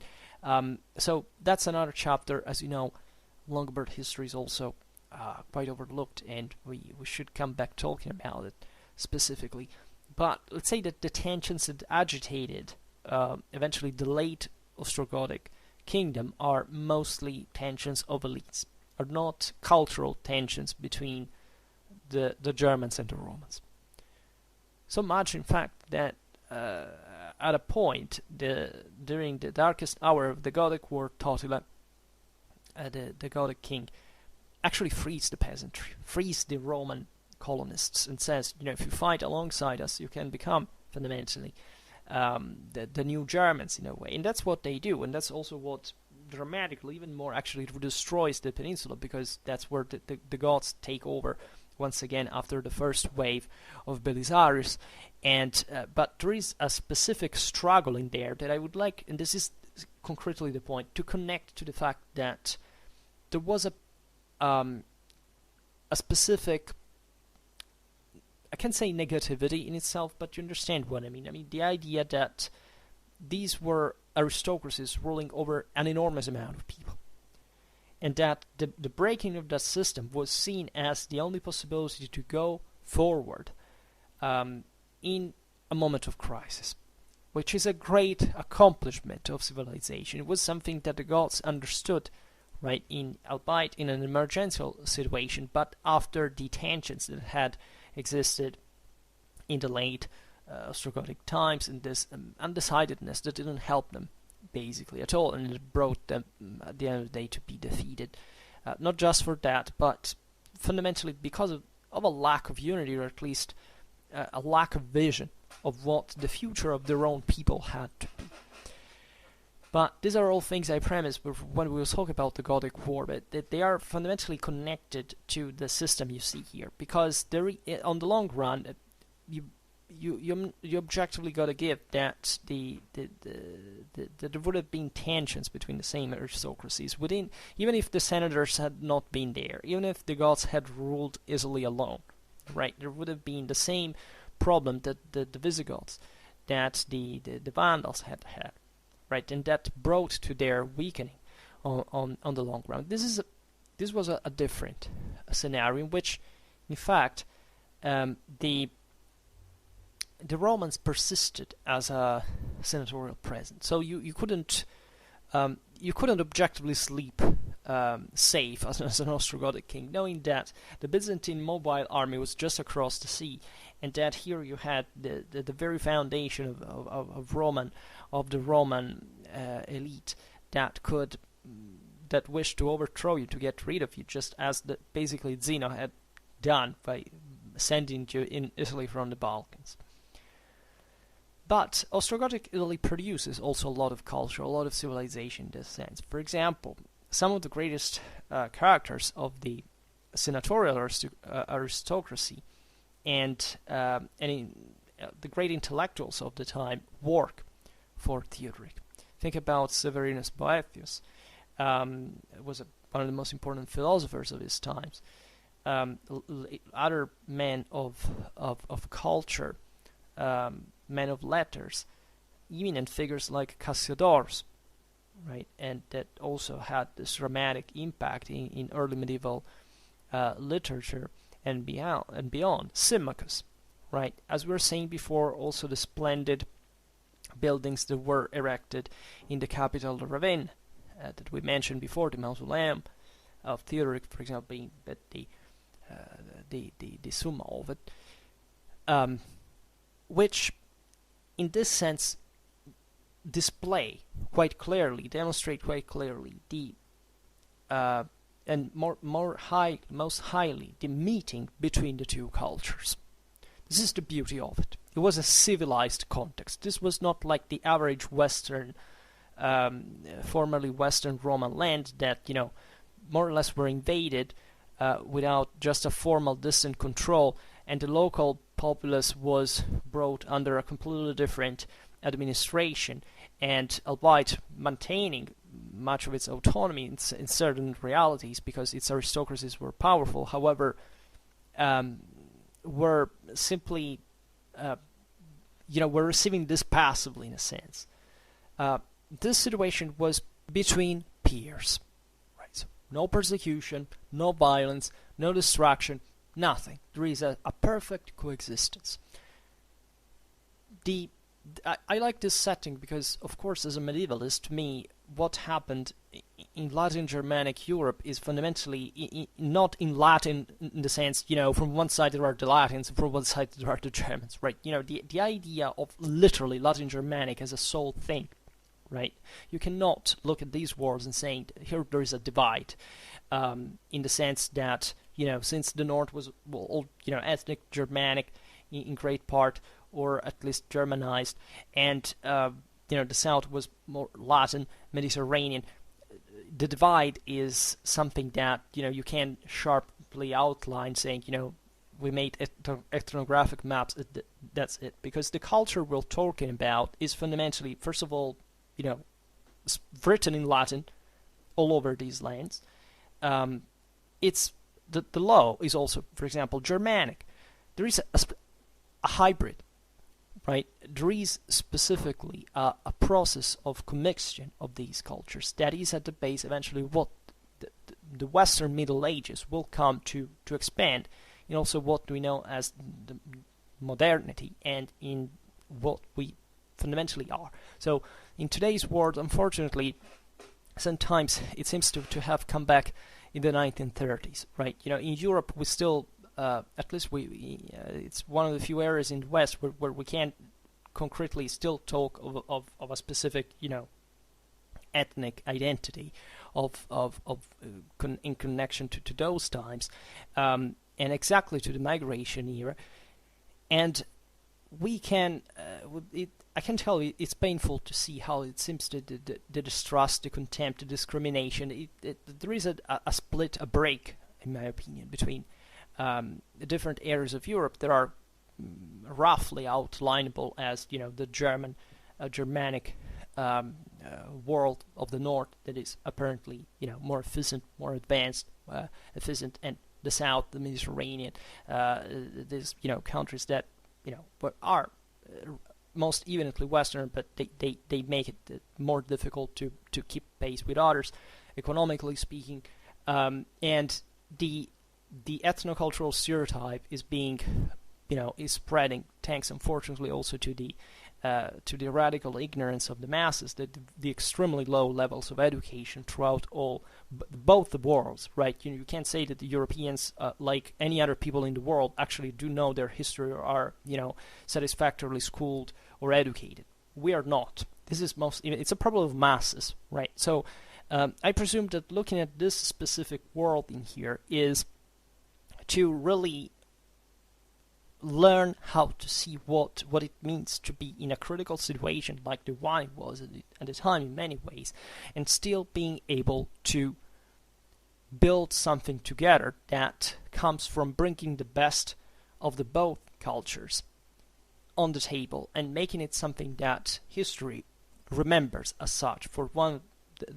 so that's another chapter. As you know, Longobards history is also quite overlooked, and we should come back talking about it specifically. But let's say that the tensions that agitated eventually the late Ostrogothic kingdom are mostly tensions of elites, are not cultural tensions between the Germans and the Romans. So much, in fact, that at a point, during the darkest hour of the Gothic War, Totila, the Gothic king, actually frees the peasantry, frees the Roman colonists, and says, if you fight alongside us, you can become fundamentally the new Germans in a way. And that's what they do, and that's also what dramatically, even more, actually destroys the peninsula, because that's where the Goths take over once again after the first wave of Belisarius. And but there is a specific struggle in there that I would like, and this is concretely the point, to connect to the fact that there was a specific, I can't say negativity in itself, but you understand what I mean. I mean the idea that these were aristocracies ruling over an enormous amount of people, and that the breaking of that system was seen as the only possibility to go forward in a moment of crisis, which is a great accomplishment of civilization. It was something that the Goths understood, right, albeit in an emergential situation, but after the tensions that had existed in the late Ostrogothic times, and this undecidedness that didn't help them basically at all, and it brought them at the end of the day to be defeated. Not just for that, but fundamentally because of a lack of unity, or at least a lack of vision of what the future of their own people had to be. But these are all things I premise when we will talk about the Gothic War, but they are fundamentally connected to the system you see here, because on the long run, you objectively got to give that there would have been tensions between the same aristocracies within, even if the senators had not been there, even if the Goths had ruled Italy alone, right? There would have been the same problem that the Visigoths, that the Vandals had, right? And that brought to their weakening on the long run. This was a different scenario in which, in fact, the Romans persisted as a senatorial presence, so you couldn't objectively sleep safe as an Ostrogothic king, knowing that the Byzantine mobile army was just across the sea, and that here you had the very foundation of the Roman elite that wished to overthrow you, to get rid of you, just as basically Zeno had done by sending you in Italy from the Balkans. But Ostrogothic Italy produces also a lot of culture, a lot of civilization in this sense. For example, some of the greatest characters of the senatorial aristocracy and the great intellectuals of the time work for Theodoric. Think about Severinus Boethius. Was one of the most important philosophers of his times. Other men of culture, men of letters, eminent figures like Cassiodorus, right, and that also had this dramatic impact in early medieval literature and beyond. Symmachus, right, as we were saying before, also the splendid buildings that were erected in the capital of Ravenna that we mentioned before, the mausoleum, of Theodoric, for example, being the summa of it, which in this sense demonstrate quite clearly the and most highly the meeting between the two cultures. This is the beauty of it. It was a civilized context. This was not like the average Western, formerly Western Roman land that, you know, more or less were invaded without just a formal distant control, and the local populace was brought under a completely different administration, and albeit maintaining much of its autonomy in certain realities because its aristocracies were powerful, however, were simply, were receiving this passively in a sense. This situation was between peers, right? So no persecution, no violence, no destruction, nothing. There is a perfect coexistence. I like this setting because, of course, as a medievalist, to me, what happened in Latin Germanic Europe is fundamentally not in Latin in the sense, you know, from one side there are the Latins, and from one side there are the Germans, right? You know, the idea of literally Latin Germanic as a sole thing, right? You cannot look at these wars and say, here there is a divide, in the sense that, you know, since the North was, all, you know, ethnic Germanic in great part, or at least Germanized, and the South was more Latin, Mediterranean. The divide is something that, you know, you can sharply outline, saying, you know, we made ethnographic maps. That's it, because the culture we're talking about is fundamentally, first of all, you know, written in Latin all over these lands. It's the law is also, for example, Germanic. There is a hybrid. Right, there is specifically a process of commixtion of these cultures that is at the base eventually what the Western Middle Ages will come to expand, and also what we know as the modernity, and in what we fundamentally are. So in today's world, unfortunately, sometimes it seems to have come back in the 1930s, right? You know, in Europe we still at least it's one of the few areas in the West where we can concretely still talk of a specific, you know, ethnic identity in connection to those times, and exactly to the migration era. And we can, I can tell you, it's painful to see how it seems the distrust, the contempt, the discrimination. There is a split, a break, in my opinion, between the different areas of Europe that are roughly outlineable as, you know, the Germanic world of the North that is apparently, you know, more efficient, more advanced, efficient, and the South, the Mediterranean, these, you know, countries that, you know, are most evidently Western, but they make it more difficult to keep pace with others, economically speaking, and the ethnocultural stereotype is being, you know, is spreading, thanks unfortunately also to the radical ignorance of the masses, the extremely low levels of education throughout both the worlds, right? You can't say that the Europeans, like any other people in the world, actually do know their history or are, you know, satisfactorily schooled or educated. We are not. This is it's a problem of masses, right? So I presume that looking at this specific world in here is to really learn how to see what it means to be in a critical situation like the one it was at the time in many ways, and still being able to build something together that comes from bringing the best of the both cultures on the table and making it something that history remembers as such for one of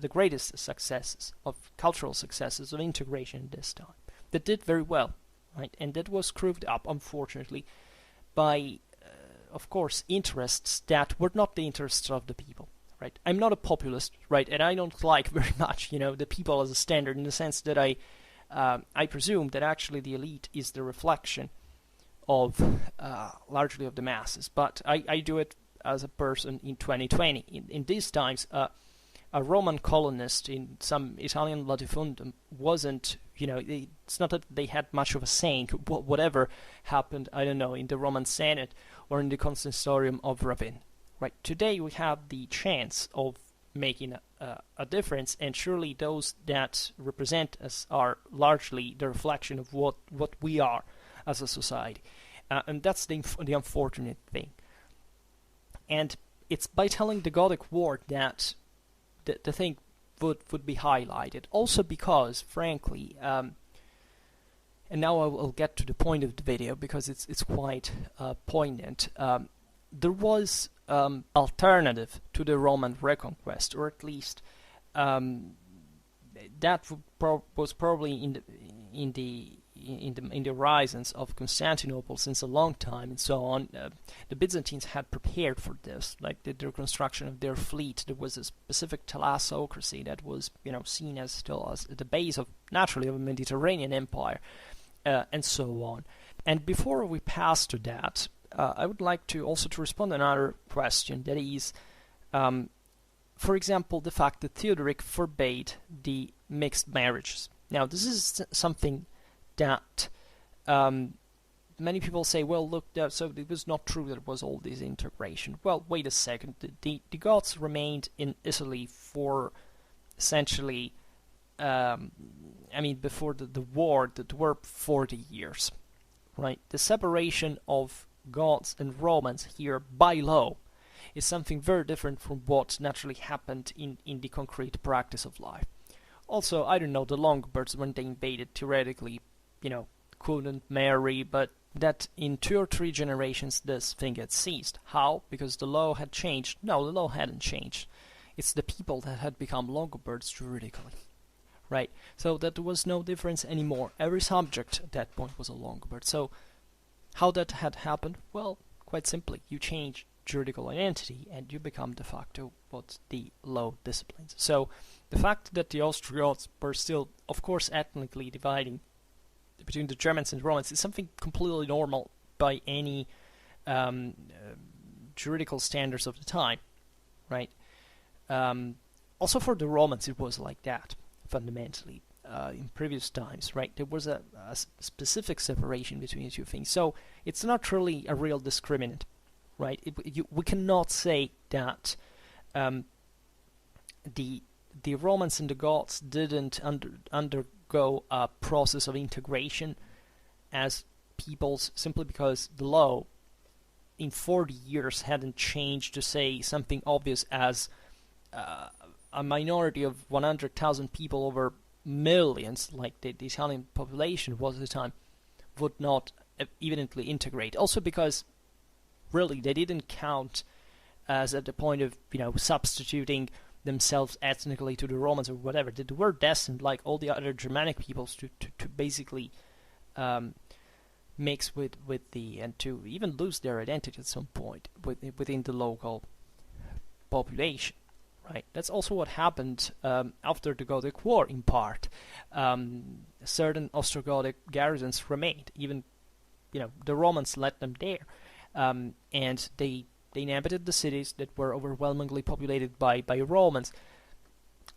the greatest successes of cultural successes of integration this time, that did very well. Right, and that was screwed up, unfortunately, by, of course, interests that were not the interests of the people. Right, I'm not a populist, right, and I don't like very much, you know, the people as a standard, in the sense that I presume that actually the elite is the reflection of largely of the masses. But I do it as a person in 2020. In these times, a Roman colonist in some Italian latifundum wasn't, it's not that they had much of a saying. Whatever happened, I don't know, in the Roman Senate or in the consistorium of Ravenna. Right? Today we have the chance of making a difference, and surely those that represent us are largely the reflection of what we are as a society. And that's the unfortunate thing. And it's by telling the Gothic War that the thing would be highlighted. Also because, frankly, and now I will get to the point of the video because it's quite poignant. There was alternative to the Roman reconquest, or at least that was probably in the horizons of Constantinople since a long time, and so on. The Byzantines had prepared for this, like the reconstruction of their fleet. There was a specific thalassocracy that was, seen as still as the base of, naturally, of a Mediterranean empire, and so on. And before we pass to that, I would like to also to respond to another question, that is, for example, the fact that Theodoric forbade the mixed marriages. Now, this is something that many people say, well, look, so it was not true that it was all this integration. Well, wait a second. The Goths remained in Italy for essentially, before the war, that were 40 years, right? The separation of Goths and Romans here by law is something very different from what naturally happened in the concrete practice of life. Also, I don't know, the Longobards, when they invaded, theoretically, couldn't marry, but that in 2 or 3 generations this thing had ceased. How? Because the law had changed? No, the law hadn't changed. It's the people that had become Longobards juridically, right? So that there was no difference anymore. Every subject at that point was a Longobard. So how that had happened? Well, quite simply, you change juridical identity and you become de facto what the law disciplines. So the fact that the Ostrogoths were still, of course, ethnically dividing between the Germans and Romans is something completely normal by any juridical standards of the time, right? Also for the Romans it was like that, fundamentally, in previous times, right? There was a specific separation between the two things. So it's not really a real discriminant, right? We cannot say that the Romans and the Goths didn't undergo a process of integration as peoples simply because the law in 40 years hadn't changed to say something obvious as a minority of 100,000 people over millions, like the Italian population was at the time, would not evidently integrate. Also because really they didn't count as at the point of substituting themselves ethnically to the Romans or whatever. They were destined, like all the other Germanic peoples, to basically mix with the, and to even lose their identity at some point within the local population, right? That's also what happened after the Gothic War, in part. Certain Ostrogothic garrisons remained, even the Romans let them there, and they inhabited the cities that were overwhelmingly populated by Romans.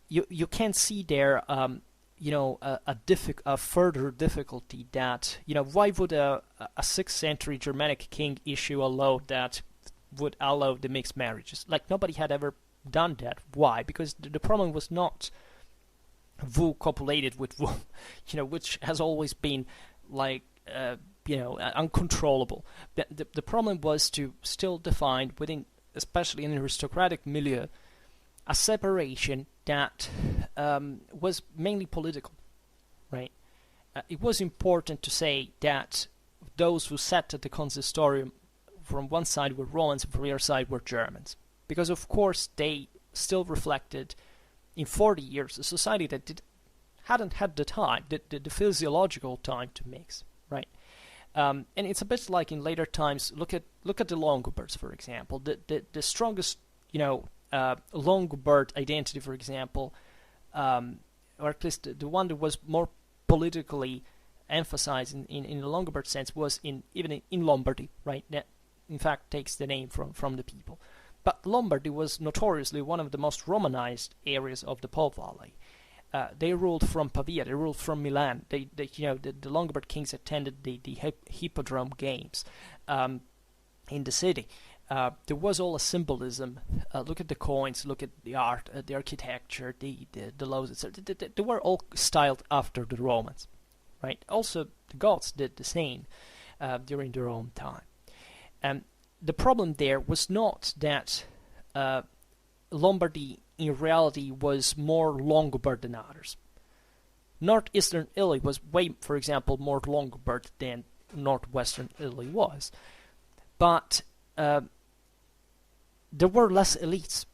You can see there, a further difficulty that, why would a 6th century Germanic king issue a law that would allow the mixed marriages? Like, nobody had ever done that. Why? Because the problem was not Wu copulated with Wu, which has always been like, uncontrollable. The problem was to still define within, especially in an aristocratic milieu, a separation that was mainly political, right? It was important to say that those who sat at the consistorium from one side were Romans and from the other side were Germans, because of course they still reflected in 40 years a society that hadn't had the time, the physiological time to mix, right? And it's a bit like in later times. Look at the Longobards, for example. The strongest, Longobard identity, for example, or at least the one that was more politically emphasized in the Longobard sense was even in Lombardy, right? That in fact takes the name from the people. But Lombardy was notoriously one of the most Romanized areas of the Po Valley. They ruled from Pavia, they ruled from Milan. The Longobards kings attended the Hippodrome games in the city. There was all a symbolism. Look at the coins, look at the art, the architecture, the laws. They were all styled after the Romans, right? Also, the Goths did the same during their own time. The problem there was not that Lombardy in reality was more Longobard than others. Northeastern Italy was way, for example, more Longobard than northwestern Italy was. But there were less elites.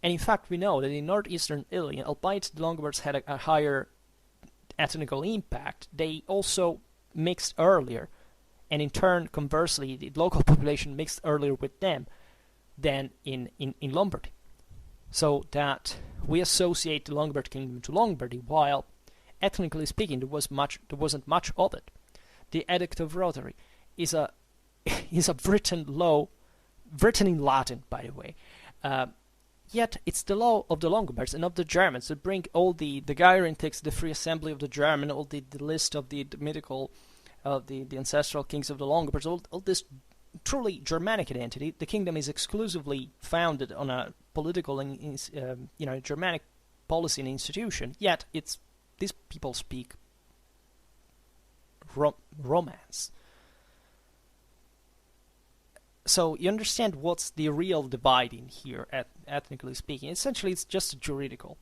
And in fact, we know that in northeastern Italy, albeit the Longobards had a higher ethnical impact, they also mixed earlier. And in turn, conversely, the local population mixed earlier with them than in Lombardy. So that we associate the Longobard kingdom to Lombardy, while ethnically speaking, there wasn't much of it. The Edict of Rotary is a written law, written in Latin, by the way. Yet it's the law of the Longobards and of the Germans that bring all the Gyrintics, the Free Assembly of the German, all the list of the mythical, the ancestral kings of the Longobards, all this truly Germanic identity. The kingdom is exclusively founded on a political and Germanic policy and institution. Yet these people speak Romance. So you understand what's the real divide in here, ethnically speaking. Essentially, it's just juridical.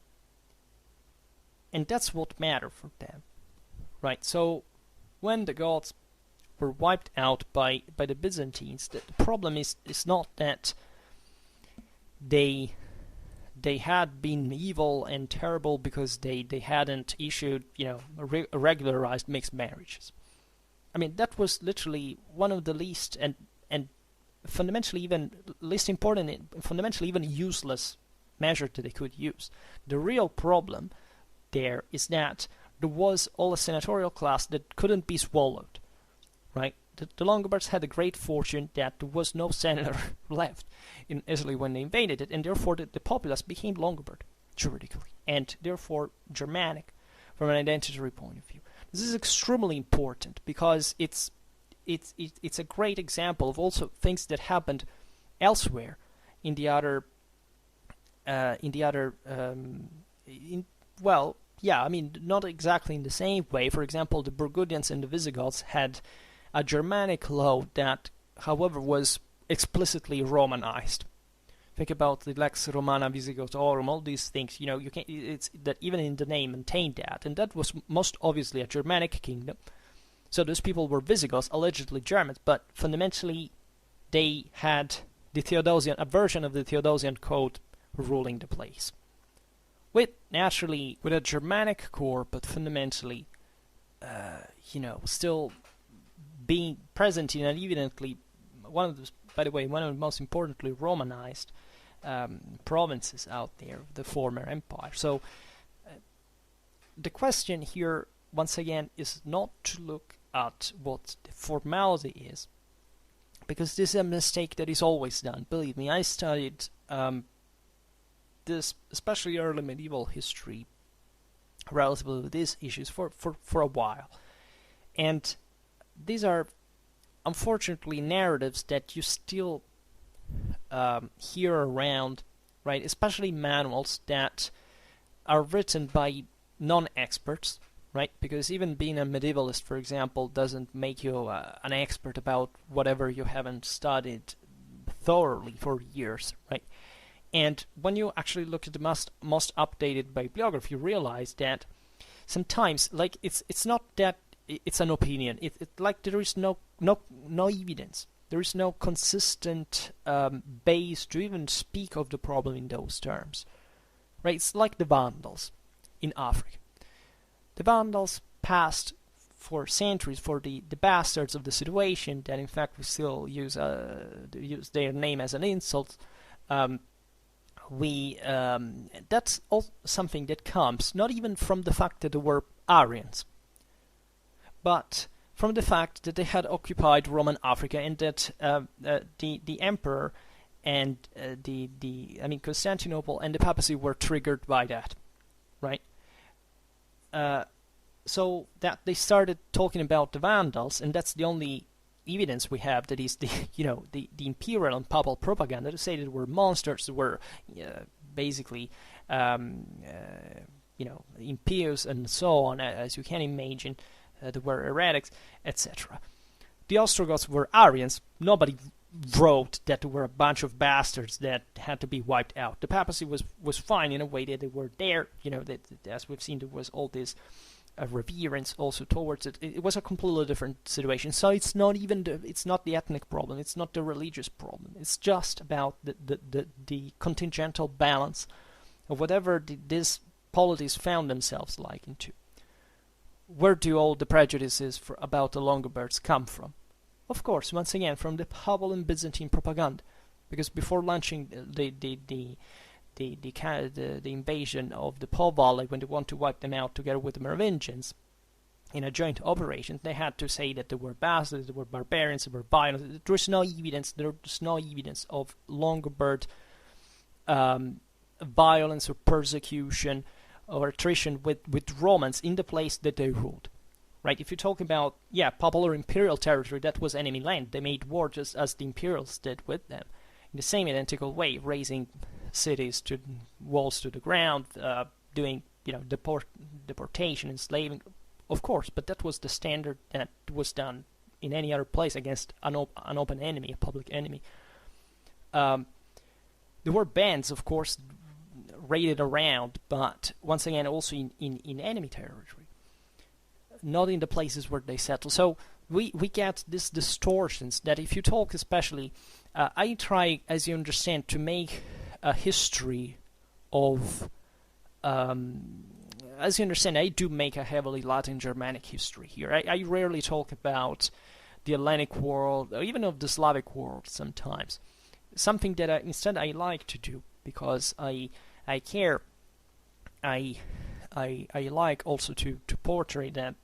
And that's what mattered for them. Right, so when the Goths were wiped out by the Byzantines, the problem is not that they had been evil and terrible because they hadn't issued, regularized mixed marriages. I mean, that was literally one of the least and fundamentally even least important, fundamentally even useless measure that they could use. The real problem there is that there was all a senatorial class that couldn't be swallowed, right? The Longobards had the great fortune that there was no senator left in Italy when they invaded it, and therefore the populace became Longobard, juridically, and therefore Germanic from an identity point of view. This is extremely important because it's a great example of also things that happened elsewhere in the other not exactly in the same way. For example, the Burgundians and the Visigoths had a Germanic law that, however, was explicitly Romanized. Think about the Lex Romana Visigothorum, all these things. You can. It's that even in the name maintained that, and that was most obviously a Germanic kingdom. So those people were Visigoths, allegedly Germans, but fundamentally they had a version of the Theodosian code ruling the place. With a Germanic core, but fundamentally, still being present in evidently one of the most importantly Romanized provinces out there of the former empire. So the question here, once again, is not to look at what the formality is, because this is a mistake that is always done. Believe me, I studied this, especially early medieval history, relatively with these issues for a while. And these are, unfortunately, narratives that you still hear around, right? Especially manuals that are written by non-experts, right? Because even being a medievalist, for example, doesn't make you an expert about whatever you haven't studied thoroughly for years, right? And when you actually look at the most updated bibliography, you realize that sometimes, like, it's not that it's an opinion. It like there is no evidence. There is no consistent base to even speak of the problem in those terms, right? It's like the Vandals in Africa. The Vandals passed for centuries for the bastards of the situation, that in fact we still use their name as an insult. That's all something that comes not even from the fact that they were Aryans, but from the fact that they had occupied Roman Africa, and that the emperor and Constantinople and the papacy were triggered by that, right? So that they started talking about the Vandals, and that's the only evidence we have that is the the imperial and papal propaganda to say that were monsters, that were basically impious and so on, as you can imagine, that were heretics, etc. The Ostrogoths were Aryans. Nobody wrote that there were a bunch of bastards that had to be wiped out. The papacy was fine in a way that they were there. That as we've seen, there was all this reverence also towards it. It was a completely different situation. So it's not even it's not the ethnic problem. It's not the religious problem. It's just about the contingential balance of whatever these polities found themselves like into. Where do all the prejudices about the Longobards come from? Of course, once again, from the Papal and Byzantine propaganda, because before launching the invasion of the Po Valley, when they want to wipe them out together with the Merovingians in a joint operation, they had to say that they were bastards, they were barbarians, they were violent. There's no evidence. There's no evidence of Longobard violence or persecution or attrition with Romans in the place that they ruled. Right? If you talk about, papal or imperial territory, that was enemy land. They made war just as the imperials did with them, in the same identical way, raising cities to walls to the ground, doing deportation, enslaving, of course. But that was the standard that was done in any other place against an open enemy, a public enemy. There were bands, of course, raided around, but once again, also in enemy territory, not in the places where they settle. So we get these distortions that if you talk especially, I try, as you understand, to make a history of, as you understand, I do make a heavily Latin Germanic history here. I rarely talk about the Hellenic world, or even of the Slavic world sometimes. Something that instead I like to do, because I care. I like also to portray that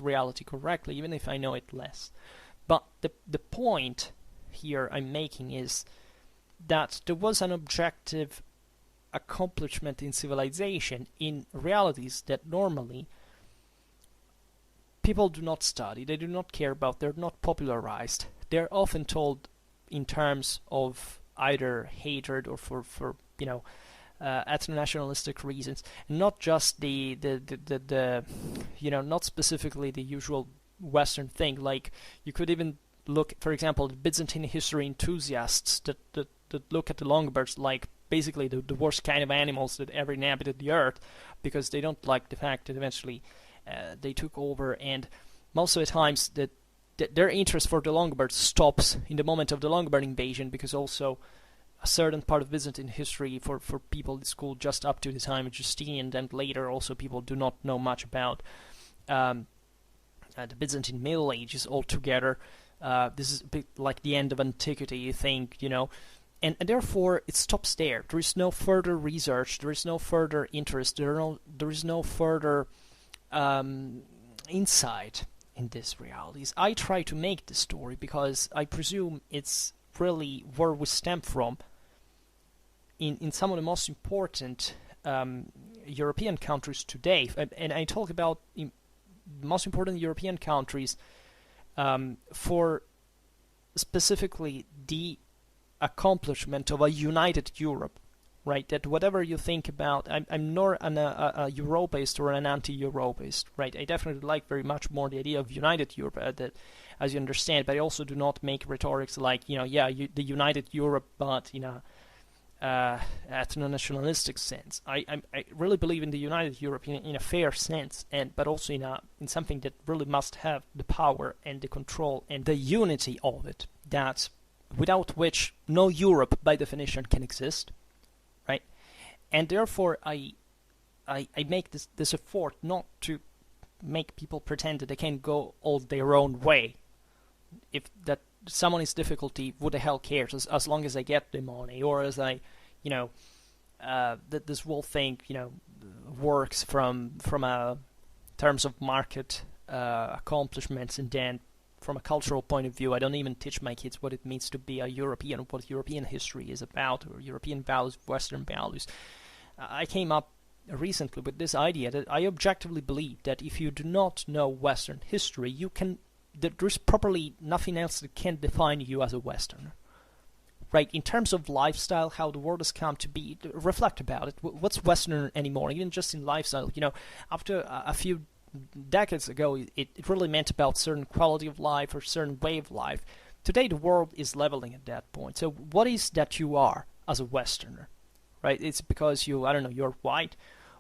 reality correctly, even if I know it less. But the point here I'm making is that there was an objective accomplishment in civilization, in realities that normally people do not study, they do not care about, they're not popularized. They're often told in terms of either hatred or for ethno-nationalistic reasons, not just the not specifically the usual Western thing. Like, you could even look, for example, at Byzantine history enthusiasts that look at the Longobards like basically the worst kind of animals that ever inhabited the earth, because they don't like the fact that eventually they took over, and most of the times that their interest for the Longobards stops in the moment of the Longobard invasion, because also a certain part of Byzantine history for people in school just up to the time of Justinian, and then later also people do not know much about the Byzantine Middle Ages altogether. This is a bit like the end of antiquity, you think, and therefore it stops there. There is no further research, there is no further interest, there is no further insight in these realities. I try to make this story because I presume it's really where we stem from in some of the most important European countries today. And I talk about the most important European countries for specifically the accomplishment of a united Europe, right? That whatever you think about, I'm not a Europeist or an anti-Europeist, right? I definitely like very much more the idea of united Europe, that, as you understand, but I also do not make rhetorics like, the united Europe, but in a ethno-nationalistic sense. I really believe in the united Europe in a fair sense, but also in something that really must have the power and the control and the unity of it, that without which no Europe by definition can exist, right? And therefore I make this effort not to make people pretend that they can go all their own way. If that someone is difficulty, who the hell cares, as long as I get the money, or as I, that this whole thing, works from a terms of market accomplishments, and then from a cultural point of view. I don't even teach my kids what it means to be a European, what European history is about, or European values, Western values. I came up recently with this idea that I objectively believe that if you do not know Western history, there's probably nothing else that can define you as a Westerner. Right, in terms of lifestyle, how the world has come to be, reflect about it. What's Westerner anymore? Even just in lifestyle, after a few decades ago, it really meant about certain quality of life or certain way of life. Today, the world is leveling at that point. So, what is that you are as a Westerner? Right? It's because you're white,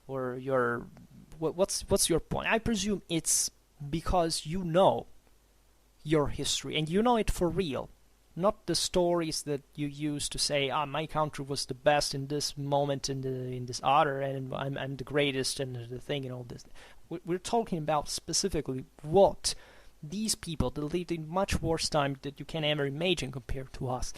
or what's your point? I presume it's because you know your history and you know it for real. Not the stories that you use to say, my country was the best in this moment, in this other, and I'm the greatest, and the thing, and all this. We're talking about specifically what these people that lived in much worse time that you can ever imagine compared to us,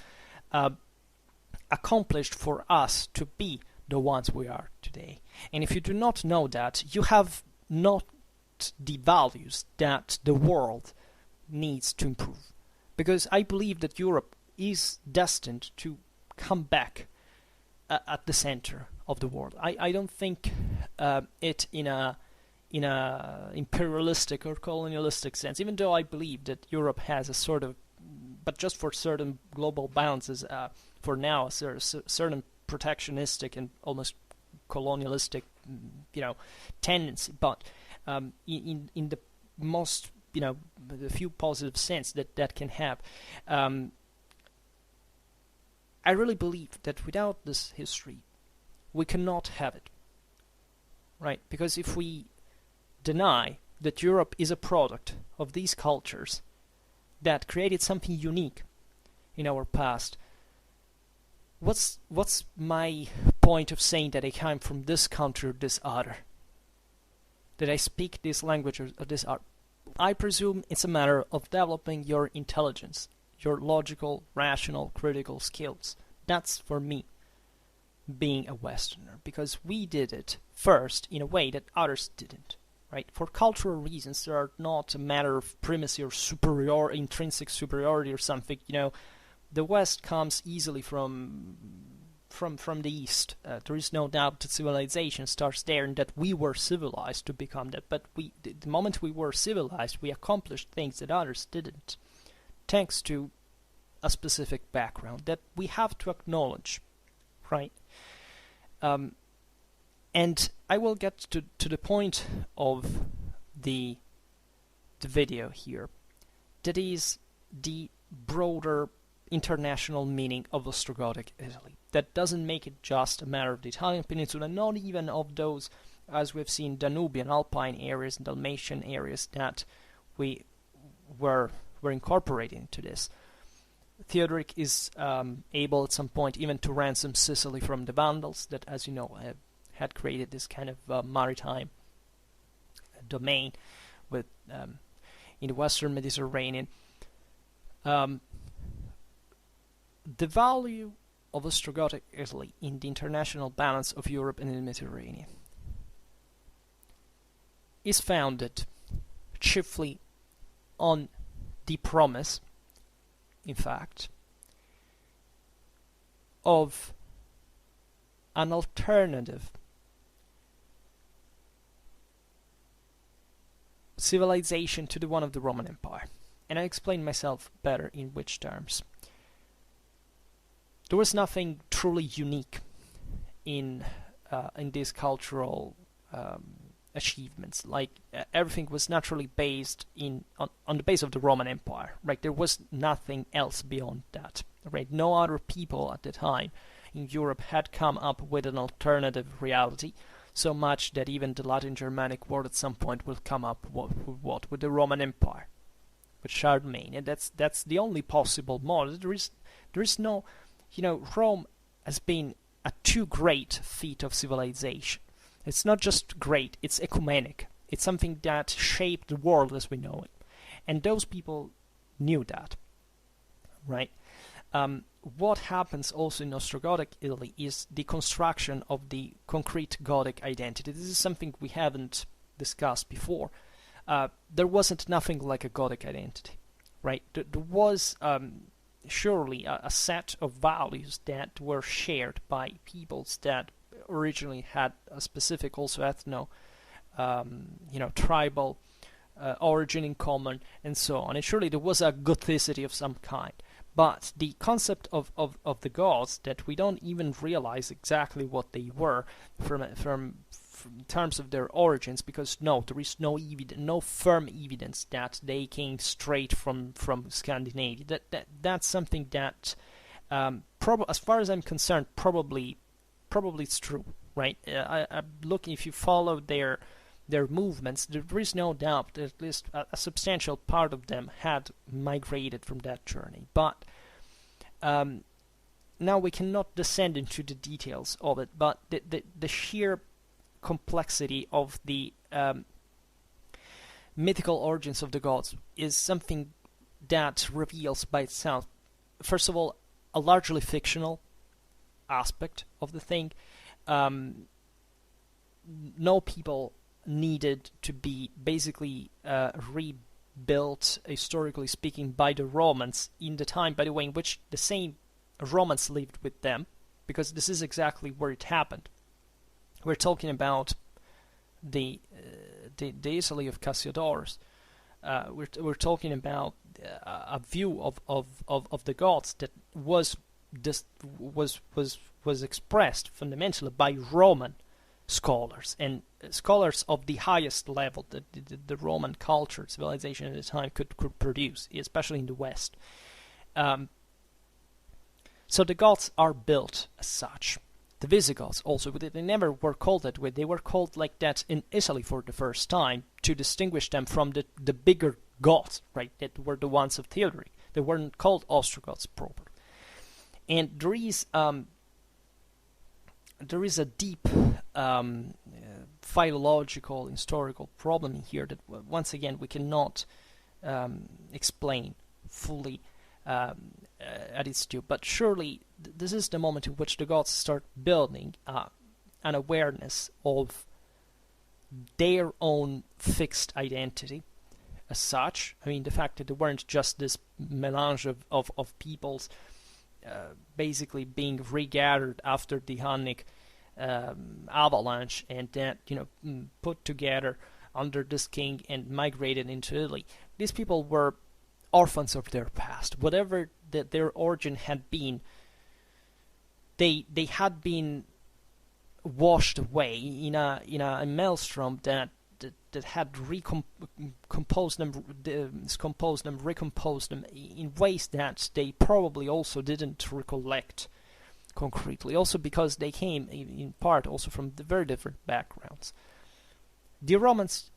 accomplished for us to be the ones we are today. And if you do not know that, you have not the values that the world needs to improve. Because I believe that Europe is destined to come back at the center of the world. I don't think it in a imperialistic or colonialistic sense, even though I believe that Europe has a sort of, but just for certain global balances, for now, a certain protectionistic and almost colonialistic, tendency. But in the most, the few positive sense that can have, I really believe that without this history, we cannot have it. Right? Because if we deny that Europe is a product of these cultures that created something unique in our past, what's my point of saying that I come from this country or this other? That I speak this language or this art? I presume it's a matter of developing your intelligence, your logical, rational, critical skills. That's, for me, being a Westerner, because we did it first in a way that others didn't. Right? For cultural reasons, there are not a matter of primacy or intrinsic superiority or something. The West comes easily from the East. There is no doubt that civilization starts there, and that we were civilized to become that. But the moment we were civilized, we accomplished things that others didn't, thanks to a specific background that we have to acknowledge, right? And I will get to the point of the video here. That is the broader international meaning of Ostrogothic Italy. That doesn't make it just a matter of the Italian peninsula, not even of those, as we've seen, Danubian, Alpine areas, and Dalmatian areas that we were incorporating into this. Theodoric is able at some point even to ransom Sicily from the Vandals that, as you know, had created this kind of maritime domain with in the Western Mediterranean. The value of Ostrogothic Italy in the international balance of Europe and the Mediterranean is founded chiefly on the promise, in fact, of an alternative civilization to the one of the Roman Empire. And I explain myself better in which terms. There was nothing truly unique in these cultural achievements. Like everything was naturally based on the base of the Roman Empire. Right, there was nothing else beyond that. Right, no other people at the time in Europe had come up with an alternative reality. So much that even the Latin Germanic world at some point will come up with the Roman Empire, with Charlemagne, and that's the only possible model. There is no. Rome has been a too great feat of civilization. It's not just great, it's ecumenic. It's something that shaped the world as we know it. And those people knew that, right? What happens also in Ostrogothic Italy is the construction of the concrete Gothic identity. This is something we haven't discussed before. There wasn't nothing like a Gothic identity, right? There was surely a set of values that were shared by peoples that originally had a specific also tribal origin in common, and so on. And surely there was a Gothicity of some kind. But the concept of the Goths, that we don't even realize exactly what they were from in terms of their origins, because there is no firm evidence that they came straight from Scandinavia. That's something that, as far as I'm concerned, probably it's true, right? I'm looking, if you follow their movements, there is no doubt that at least a substantial part of them had migrated from that journey. But now we cannot descend into the details of it, but the sheer complexity of the mythical origins of the gods is something that reveals by itself, first of all, a largely fictional aspect of the thing. No people needed to be basically rebuilt, historically speaking, by the Romans in the time, by the way, in which the same Romans lived with them, because this is exactly where it happened. We're talking about the Italy of Cassiodorus. We're talking about a view of the gods that was expressed fundamentally by Roman scholars, and scholars of the highest level that the Roman culture, civilization at the time could produce, especially in the West. So the Goths are built as such. The Visigoths also, they never were called that way. They were called like that in Italy for the first time to distinguish them from the bigger Goths, right? That were the ones of Theodoric. They weren't called Ostrogoths properly. And there is a deep philological, historical problem here that, once again, we cannot explain fully at its due. But surely this is the moment in which the gods start building an awareness of their own fixed identity as such. I mean, the fact that they weren't just this melange of peoples basically being regathered after the Hunnic avalanche, and that, put together under this king and migrated into Italy. These people were orphans of their past. Whatever that their origin had been, they had been washed away in a maelstrom that had recomposed them in ways that they probably also didn't recollect concretely. Also because they came in part also from the very different backgrounds. The Romans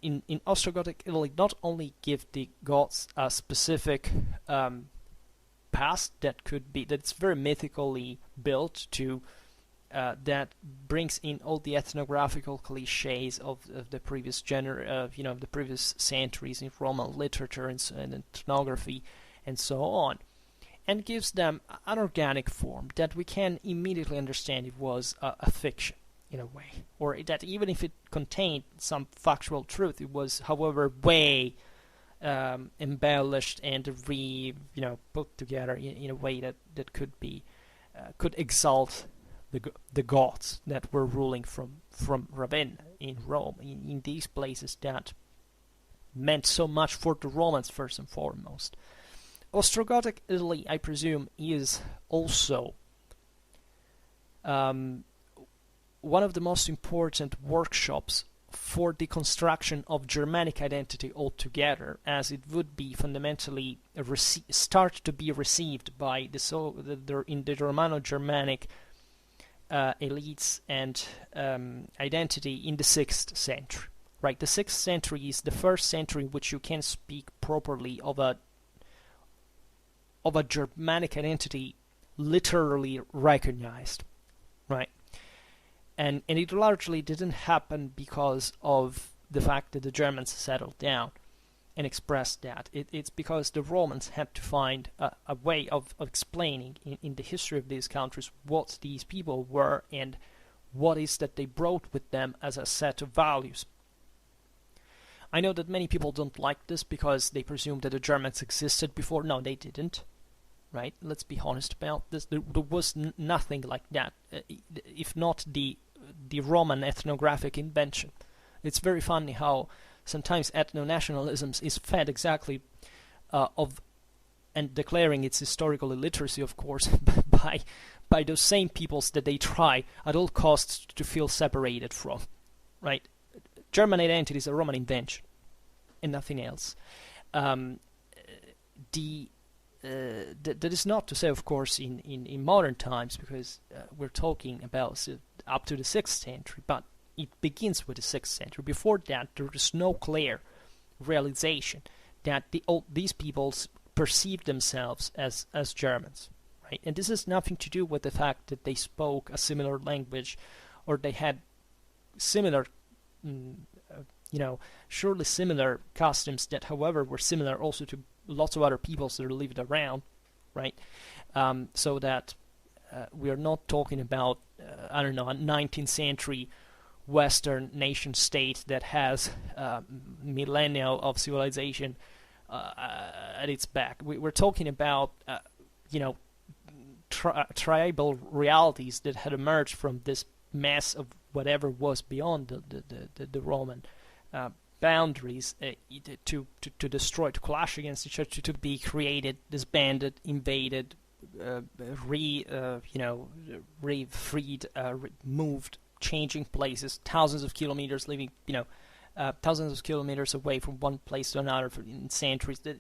in Ostrogothic Italy not only give the gods a specific past that's very mythically built to that brings in all the ethnographical cliches of the previous the previous centuries in Roman literature and ethnography and so on, and gives them an organic form that we can immediately understand it was a fiction in a way, or that even if it contained some factual truth, it was, however, way embellished and put together in a way that could exalt the gods that were ruling from Ravenna in Rome, in these places that meant so much for the Romans first and foremost. Ostrogothic Italy, I presume, is also one of the most important workshops for the construction of Germanic identity altogether, as it would be fundamentally start to be received by in the Romano-Germanic elites and identity in the 6th century. Right, the 6th century is the first century in which you can speak properly of a Germanic identity literally recognized, right? And it largely didn't happen because of the fact that the Germans settled down and expressed that. It's because the Romans had to find a way of explaining in the history of these countries what these people were and what is that they brought with them as a set of values. I know that many people don't like this because they presume that the Germans existed before. No, they didn't. Right? Let's be honest about this. There was nothing like that, if not the Roman ethnographic invention. It's very funny how sometimes ethno-nationalism is fed exactly and declaring its historical illiteracy, of course, by those same peoples that they try at all costs to feel separated from. Right? German identity is a Roman invention and nothing else. That is not to say, of course, in modern times, because we're talking about up to the 6th century, but it begins with the 6th century. Before that, there is no clear realization that these peoples perceived themselves as Germans. Right? And this has nothing to do with the fact that they spoke a similar language or they had similar surely similar customs that, however, were similar also to lots of other peoples that lived around, right? So that we are not talking about, a 19th century Western nation state that has millennia of civilization at its back. We're talking about, tribal realities that had emerged from this mess of whatever was beyond the Roman boundaries to destroy, to clash against each other, to be created, disbanded, invaded, freed, moved, changing places, thousands of kilometers, living, thousands of kilometers away from one place to another in centuries. That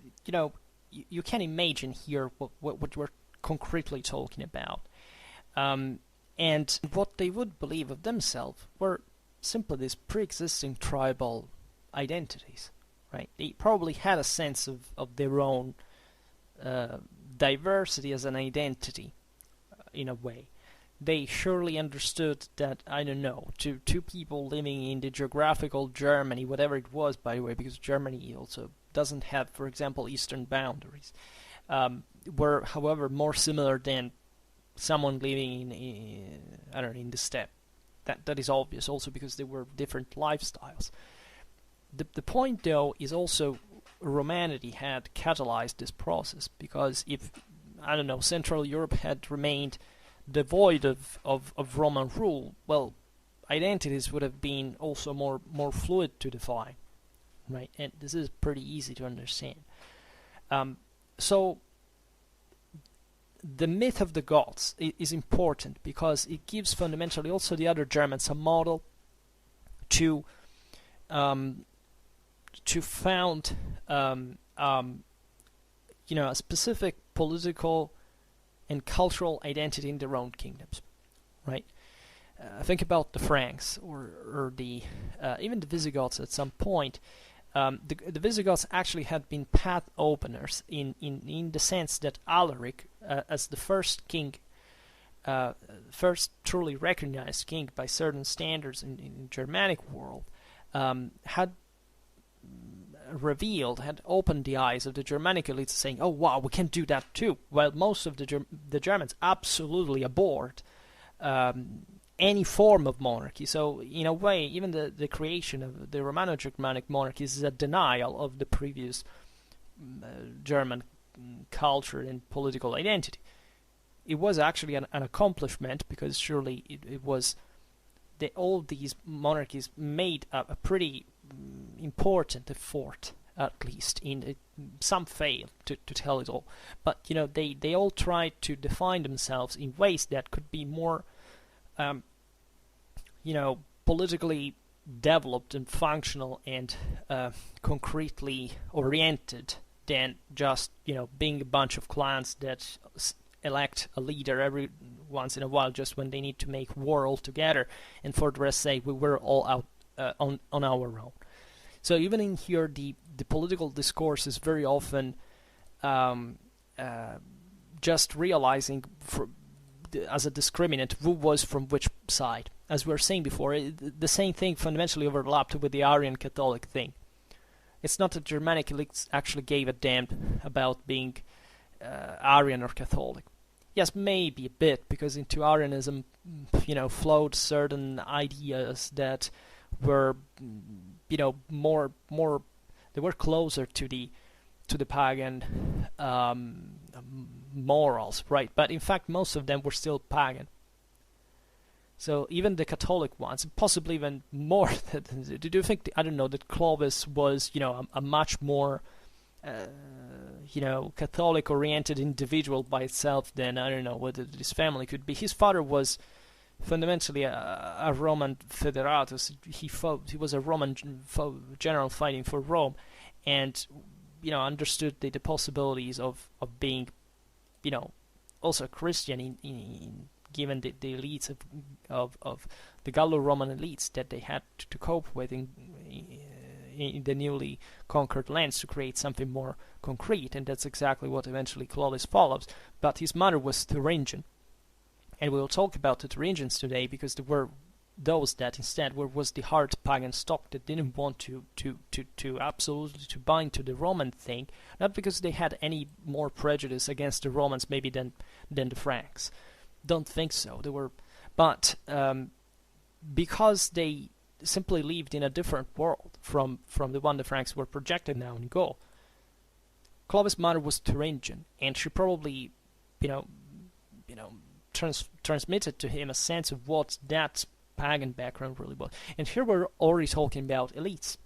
you can imagine here what we're concretely talking about. And what they would believe of themselves were simply these pre-existing tribal identities, right? They probably had a sense of their own diversity as an identity, in a way. They surely understood that, two people living in the geographical Germany, whatever it was, by the way, because Germany also doesn't have, for example, eastern boundaries, were, however, more similar than someone living in the steppe. That is obvious also because they were different lifestyles. The point, though, is also Romanity had catalyzed this process, because if, Central Europe had remained devoid of Roman rule, well, identities would have been also more fluid to define, right? And this is pretty easy to understand. So the myth of the Goths is important because it gives fundamentally also the other Germans a model to found a specific political and cultural identity in their own kingdoms, right? Think about the Franks or the even the Visigoths at some point. The Visigoths actually had been path openers in the sense that Alaric, as the first king, first truly recognized king by certain standards in Germanic world, had opened the eyes of the Germanic elites, saying, "Oh wow, we can do that too." While most of the Germans absolutely abhorred any form of monarchy. So in a way, even the creation of the Romano-Germanic monarchy is a denial of the previous German culture and political identity. It was actually an accomplishment, because surely it was all these monarchies made a pretty important effort, at least. Some failed to tell it all, but they all tried to define themselves in ways that could be more politically developed and functional and concretely oriented than just being a bunch of clans that elect a leader every once in a while, just when they need to make war all together, and for the rest say we were all out on our own. So even in here, the political discourse is very often just realizing as a discriminant who was from which side. As we were saying before, the same thing fundamentally overlapped with the Arian Catholic thing. It's not that Germanic elites actually gave a damn about being Arian or Catholic. Yes, maybe a bit, because into Arianism, flowed certain ideas that were, more they were closer to the pagan morals, right? But in fact, most of them were still pagan. So even the Catholic ones, possibly even more. Do you think? I don't know, that Clovis was, a much more, Catholic-oriented individual by itself than, I don't know, whether his family could be. His father was fundamentally a Roman foederatus. He was a Roman general fighting for Rome, and understood the possibilities of being, also Christian given the elites of the Gallo-Roman elites that they had to cope with in the newly conquered lands to create something more concrete, and that's exactly what eventually Clovis follows. But his mother was Thuringian, and we'll talk about the Thuringians today because there were those that instead was the hard pagan stock that didn't want to absolutely to bind to the Roman thing, not because they had any more prejudice against the Romans maybe than the Franks. Don't think so. They were, but because they simply lived in a different world from the one the Franks were projected now in Gaul. Clovis' mother was Thuringian, and she probably, transmitted to him a sense of what that pagan background really was. And here we're already talking about elites,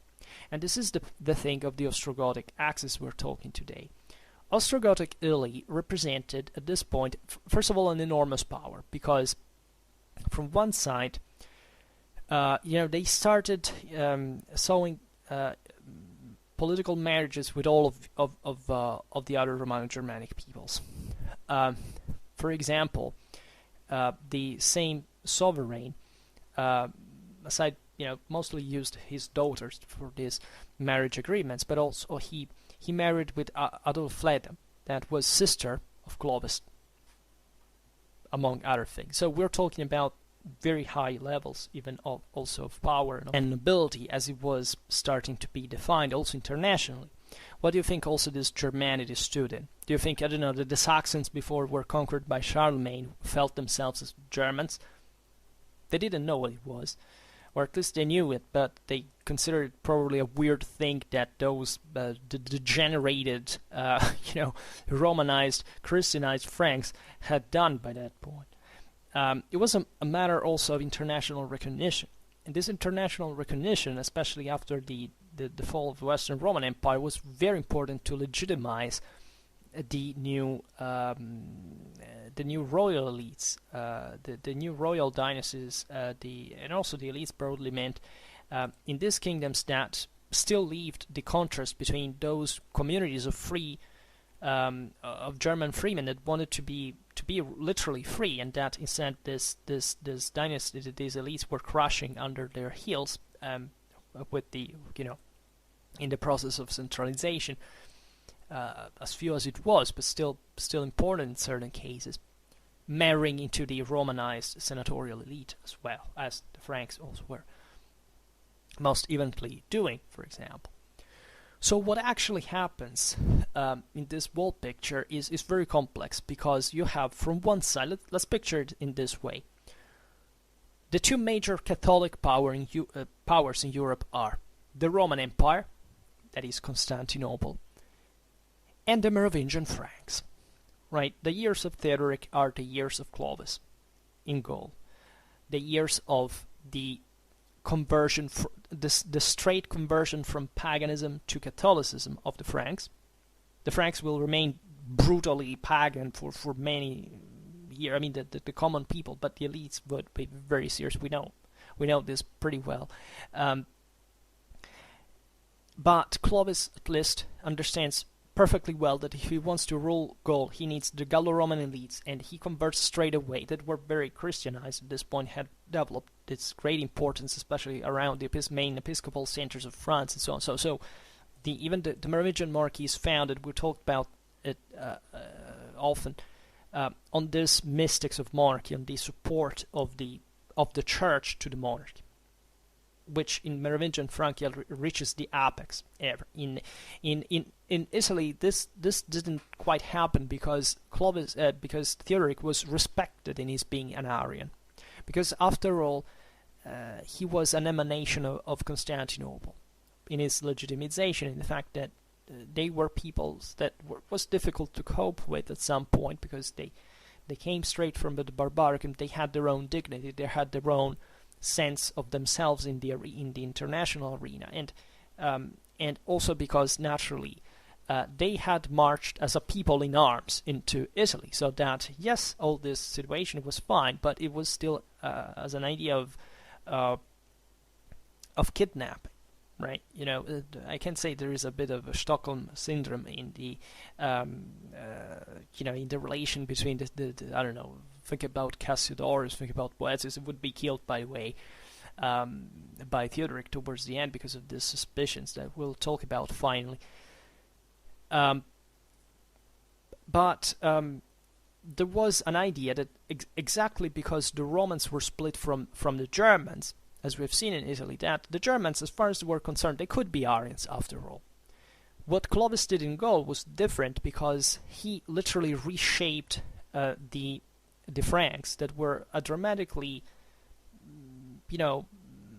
and this is the thing of the Ostrogothic axis we're talking today. Ostrogothic elite represented at this point, first of all, an enormous power, because from one side, they started sowing political marriages with all of the other Romano-Germanic peoples. For example, the same sovereign, aside, mostly used his daughters for these marriage agreements, but also he married with Adolfleda, that was sister of Clovis, among other things. So we're talking about very high levels, even also of power and nobility, as it was starting to be defined also internationally. What do you think also this Germanity stood in? Do you think, I don't know, that the Saxons before were conquered by Charlemagne felt themselves as Germans? They didn't know what it was, or at least they knew it, but they considered it probably a weird thing that those degenerated, Romanized, Christianized Franks had done by that point. It was a matter also of international recognition, and this international recognition, especially after the fall of the Western Roman Empire, was very important to legitimize the new royal elites, the new royal dynasties, and also the elites broadly meant in these kingdoms that still lived the contrast between those communities of free of German freemen that wanted to be literally free, and that instead this dynasty, these elites were crushing under their heels with the in the process of centralization, as few as it was, but still important in certain cases, marrying into the Romanized senatorial elite as well, as the Franks also were most eventually doing, for example. So what actually happens in this world picture is very complex, because you have from one side, let's picture it in this way. The two major Catholic powers in Europe are the Roman Empire, that is Constantinople, and the Merovingian Franks. Right? The years of Theodoric are the years of Clovis in Gaul. The years of the conversion, the straight conversion from paganism to Catholicism of the Franks. The Franks will remain brutally pagan for many years. I mean, the common people, but the elites would be very serious. We know this pretty well. But Clovis, at least, understands perfectly well that if he wants to rule Gaul, he needs the Gallo-Roman elites, and he converts straight away, that were very Christianized at this point, had developed its great importance, especially around the main episcopal centers of France and so on. So even the Merovingian monarchy is founded, we talked about it often, on this mystics of monarchy, on the support of the church to the monarchy, which in Merovingian Francia reaches the apex ever. In Italy, this didn't quite happen because because Theodoric was respected in his being an Arian, because after all, he was an emanation of Constantinople, in its legitimization, in the fact that they were peoples that was difficult to cope with at some point, because they came straight from the barbaric, and they had their own dignity, they had their own sense of themselves in the international arena, and also because naturally they had marched as a people in arms into Italy, so that yes, all this situation was fine, but it was still as an idea of kidnapping, right? You know, I can say there is a bit of a Stockholm syndrome in the you know, in the relation between the I don't know, think about Cassiodorus, think about Boethius, it would be killed, by the way, by Theodoric towards the end because of these suspicions that we'll talk about finally. But there was an idea that exactly because the Romans were split from the Germans, as we've seen in Italy, that the Germans, as far as they were concerned, they could be Arians after all. What Clovis did in Gaul was different, because he literally reshaped the Franks that were a dramatically, you know,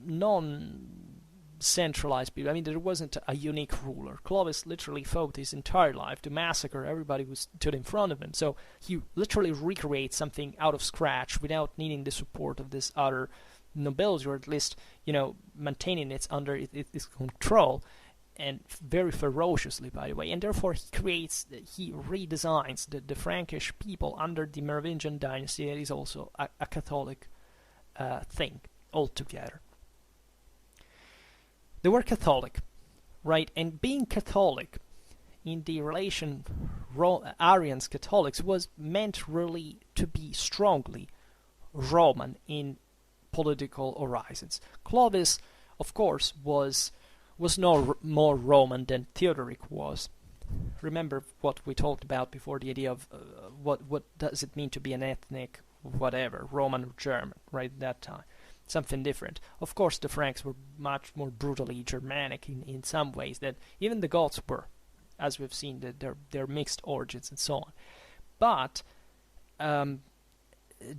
non-centralized people. I mean, there wasn't a unique ruler. Clovis literally fought his entire life to massacre everybody who stood in front of him. So he literally recreates something out of scratch without needing the support of this other nobility, or at least, you know, maintaining it under its control, and very ferociously, by the way. And therefore he redesigns the Frankish people under the Merovingian dynasty. That is also a Catholic thing altogether. They were Catholic, right? And being Catholic in the relation Arians Catholics was meant really to be strongly Roman in political horizons. Clovis, of course, was no more Roman than Theodoric was. Remember what we talked about before, the idea of what does it mean to be an ethnic whatever, Roman or German, right, at that time. Something different. Of course, the Franks were much more brutally Germanic in some ways than even the Goths were, as we've seen, their mixed origins and so on. But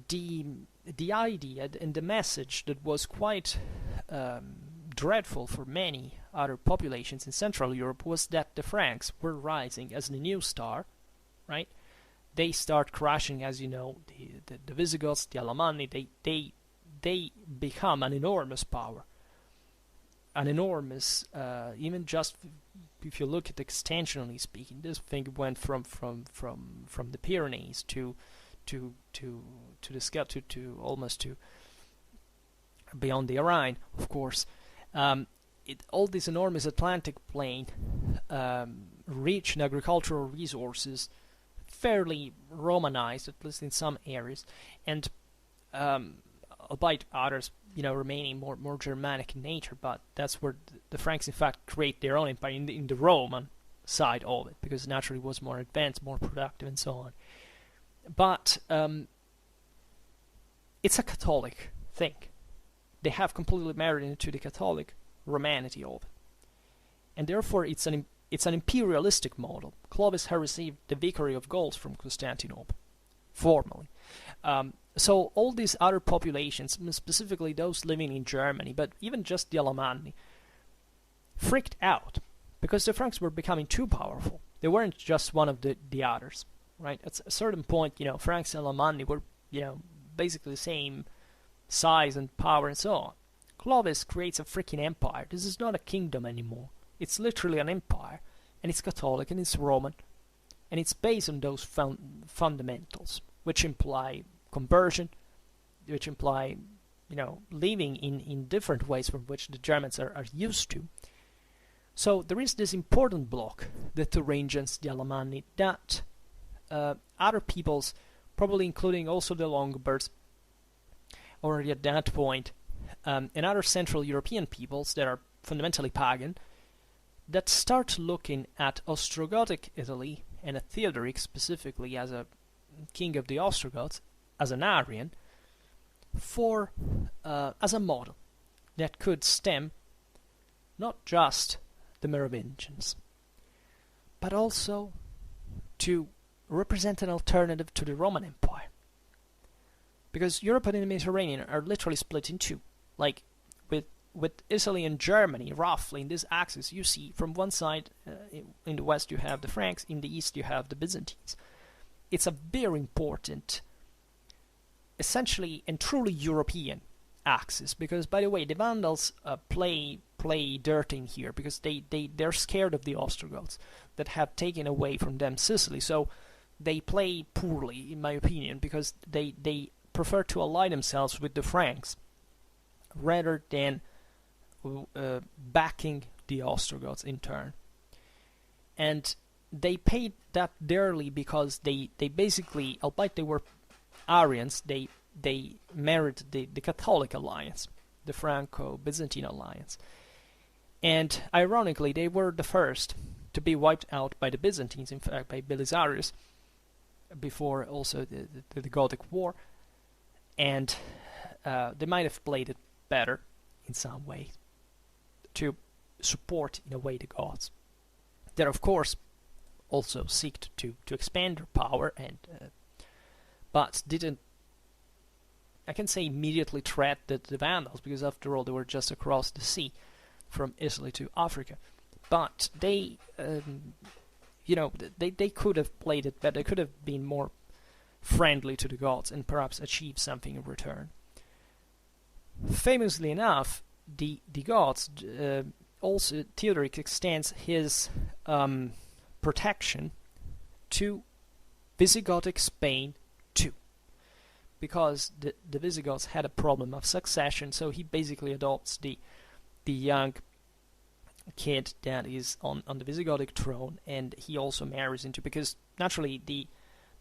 the idea and the message that was quite dreadful for many other populations in Central Europe was that the Franks were rising as the new star, right? They start crushing, as you know, the Visigoths, the Alemanni. They become an enormous power, an enormous, even just if you look at extensionally speaking, this thing went from the Pyrenees to the scale to almost to beyond the Rhine, of course. All this enormous Atlantic plain, rich in agricultural resources, fairly Romanized, at least in some areas, and albeit others, you know, remaining more Germanic in nature. But that's where the Franks, in fact, create their own empire in the Roman side of it, because naturally it was more advanced, more productive, and so on. But it's a Catholic thing. They have completely married into the Catholic Romanity of it, and therefore it's an imperialistic model. Clovis had received the vicary of Gaul from Constantinople, formally. So all these other populations, specifically those living in Germany, but even just the Alemanni, freaked out because the Franks were becoming too powerful. They weren't just one of the others, right? At a certain point, you know, Franks and Alemanni were, you know, basically the same size and power and so on. Clovis creates a freaking empire. This is not a kingdom anymore. It's literally an empire, and it's Catholic and it's Roman, and it's based on those fundamentals, which imply conversion, which imply, you know, living in different ways from which the Germans are used to. So there is this important block, the Thuringians, the Alemanni, that other peoples, probably including also the Longobards, already at that point, and other Central European peoples that are fundamentally pagan, that start looking at Ostrogothic Italy and at Theodoric specifically as a king of the Ostrogoths, as an Arian, for as a model that could stem not just the Merovingians, but also to represent an alternative to the Roman Empire. Because Europe and the Mediterranean are literally split in two, like with with Italy and Germany, roughly in this axis, you see from one side, in the west you have the Franks, in the east you have the Byzantines. It's a very important, essentially and truly European axis, because, by the way, the Vandals play dirt in here, because they're scared of the Ostrogoths that have taken away from them Sicily, so they play poorly, in my opinion, because they prefer to ally themselves with the Franks rather than backing the Ostrogoths in turn. And they paid that dearly because they basically, albeit they were Arians, they married the Catholic alliance, the Franco-Byzantine alliance. And ironically, they were the first to be wiped out by the Byzantines, in fact by Belisarius, before also the Gothic War. And they might have played it better in some way to support, in a way, the Goths. That, of course, also seek to expand their power, and but didn't, I can say, immediately threat the Vandals, because after all they were just across the sea from Italy to Africa. But they, they could have played it better. They could have been more friendly to the Goths and perhaps achieved something in return. Famously enough, the Goths, also Theodoric extends his protection to Visigothic Spain too, because the Visigoths had a problem of succession, so he basically adopts the young kid that is on the Visigothic throne, and he also marries into, because naturally the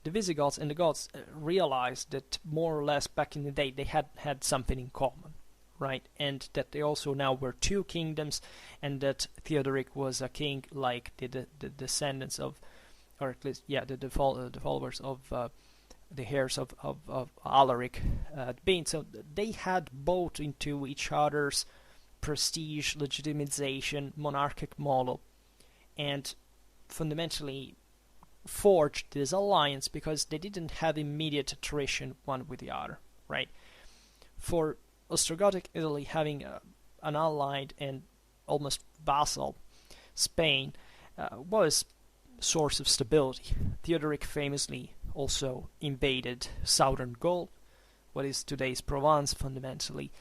Visigoths and the Goths realized that more or less back in the day they had something in common, right? And that they also now were two kingdoms, and that Theodoric was a king like the descendants of, or at least, yeah, the followers of the heirs of Alaric had been. So they had bought into each other's prestige, legitimization, monarchic model, and fundamentally forged this alliance because they didn't have immediate attrition one with the other, right? For Ostrogothic Italy, having an allied and almost vassal Spain was a source of stability. Theodoric famously also invaded southern Gaul, what is today's Provence fundamentally,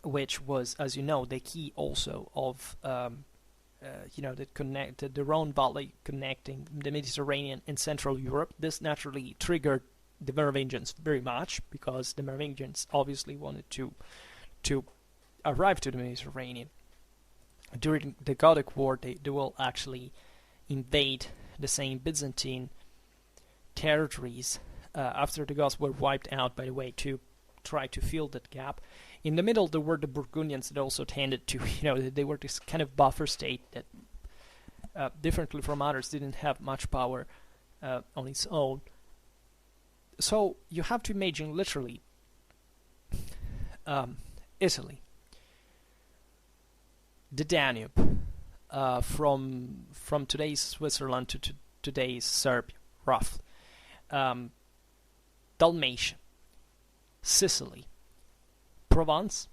which was, as you know, the key also of that connected the Rhone Valley, connecting the Mediterranean and Central Europe. This naturally triggered the Merovingians very much, because the Merovingians obviously wanted to arrive to the Mediterranean. During the Gothic War, they will actually invade the same Byzantine territories after the Goths were wiped out, by the way, to try to fill that gap. In the middle, there were the Burgundians that also tended to, they were this kind of buffer state that, differently from others, didn't have much power on its own. So you have to imagine, literally, Italy, the Danube, from today's Switzerland to today's Serbia, roughly, Dalmatia, Sicily, Provence,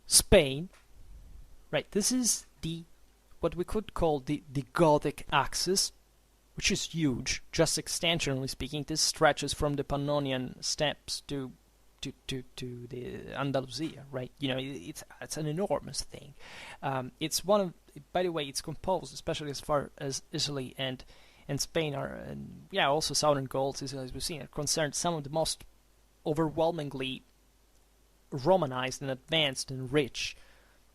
Spain, right? This is what we could call the Gothic axis, which is huge. Just extensionally speaking, this stretches from the Pannonian steppes to the Andalusia, right? It's an enormous thing. It's one of, by the way, it's composed, especially as far as Italy and Spain are, and also southern Gaul, as we've seen, are concerned, some of the most overwhelmingly Romanized and advanced and rich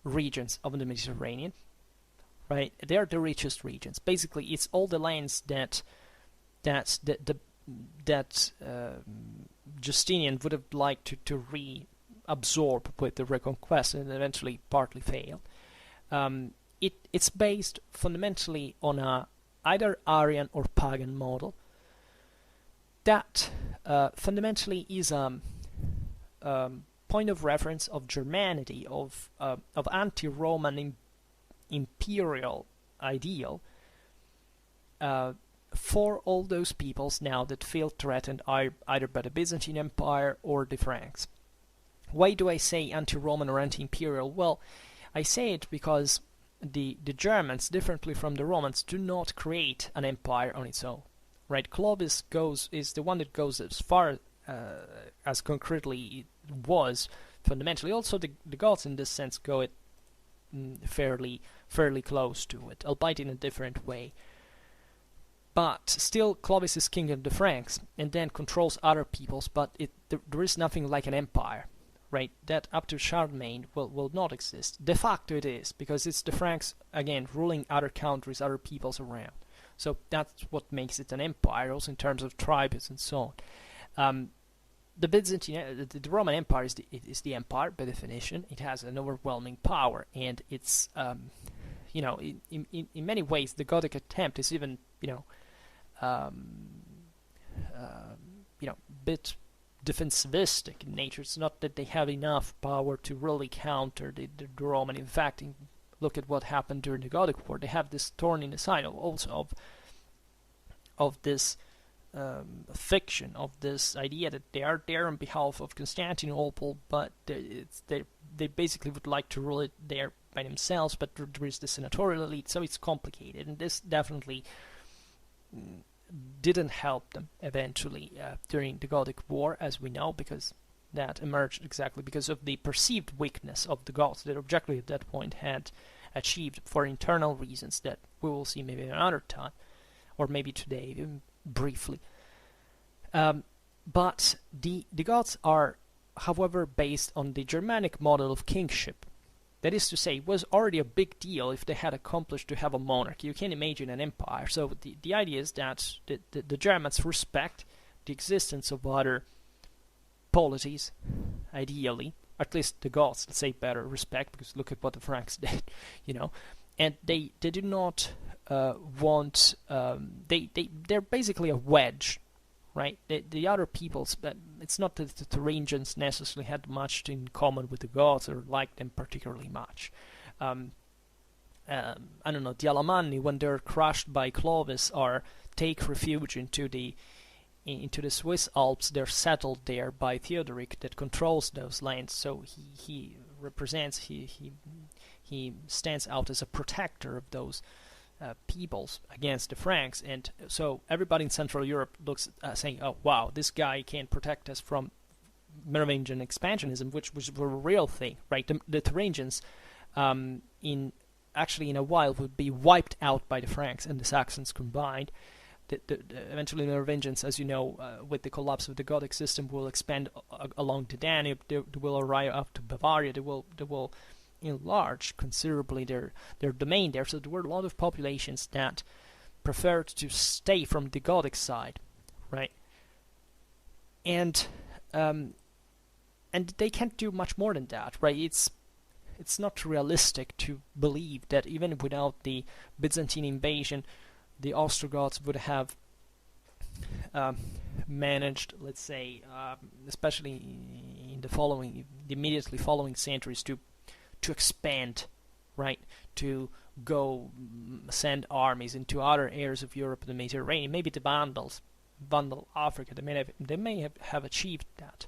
regions of the Mediterranean, right? They are the richest regions. Basically, it's all the lands that Justinian would have liked to reabsorb with the reconquest, and eventually partly failed. It's based fundamentally on a either Arian or pagan model that fundamentally is a point of reference of Germanity, of anti-Roman imperial ideal for all those peoples now that feel threatened either by the Byzantine Empire or the Franks. Why do I say anti-Roman or anti-imperial? Well, I say it because the Germans, differently from the Romans, do not create an empire on its own. Right? Clovis is the one that goes as far as concretely it was fundamentally. Also, the Goths in this sense go it fairly close to it, albeit in a different way. But still, Clovis is king of the Franks, and then controls other peoples. But there is nothing like an empire, right? That up to Charlemagne will not exist. De facto, it is, because it's the Franks again ruling other countries, other peoples around. So that's what makes it an empire, also in terms of tribes and so on. The Byzantine, the Roman Empire is the empire by definition. It has an overwhelming power, and it's in many ways the Gothic attempt is even bit defensivistic in nature. It's not that they have enough power to really counter the Roman. In fact, look at what happened during the Gothic War. They have this thorn in the side also of this fiction, of this idea that they are there on behalf of Constantinople, but they basically would like to rule it there by themselves, but there is the senatorial elite, so it's complicated, and this definitely didn't help them eventually during the Gothic War, as we know, because that emerged exactly because of the perceived weakness of the Goths that objectively at that point had achieved for internal reasons that we will see maybe another time, or maybe today, even briefly. But the Goths are, however, based on the Germanic model of kingship. That is to say, it was already a big deal if they had accomplished to have a monarchy. You can imagine an empire. So the idea is that the Germans respect the existence of other polities, ideally. At least the Goths, let's say, better respect, because look at what the Franks did, And they do not want... they're basically a wedge, right? The other peoples, but it's not that the Thuringians necessarily had much in common with the Goths or liked them particularly much. I don't know, the Alemanni, when they're crushed by Clovis or take refuge into the Swiss Alps, they're settled there by Theodoric that controls those lands. So he represents, he stands out as a protector of those peoples against the Franks, and so everybody in Central Europe looks saying, "Oh wow, this guy can protect us from Merovingian expansionism," which was a real thing, right? The Thuringians, in a while, would be wiped out by the Franks and the Saxons combined. Eventually, the Merovingians, as you know, with the collapse of the Gothic system, will expand along the Danube. They will arrive up to Bavaria. They will enlarge considerably their domain there. So there were a lot of populations that preferred to stay from the Gothic side, right? And they can't do much more than that, right? It's not realistic to believe that even without the Byzantine invasion, the Ostrogoths would have managed, let's say, especially in the immediately following centuries, to expand, right? To go send armies into other areas of Europe and the Mediterranean. Maybe the Vandal Africa, they may have achieved that,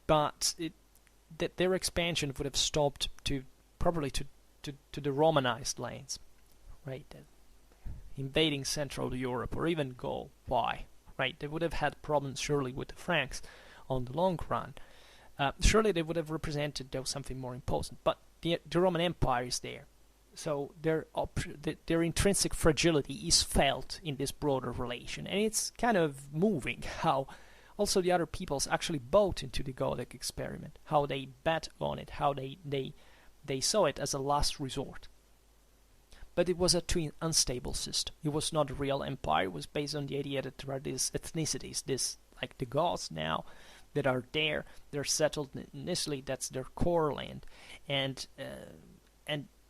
but their expansion would have stopped probably to the Romanized lands, right? Invading Central Europe or even Gaul. Why? Right? They would have had problems surely with the Franks on the long run. Surely they would have represented something more imposing, but the Roman Empire is there, so their intrinsic fragility is felt in this broader relation, and it's kind of moving how also the other peoples actually bought into the Gothic experiment, how they bet on it, how they saw it as a last resort. But it was a too unstable system. It was not a real empire. It was based on the idea that there are these ethnicities, like the Goths now, that are there. They're settled initially. That's their core land, and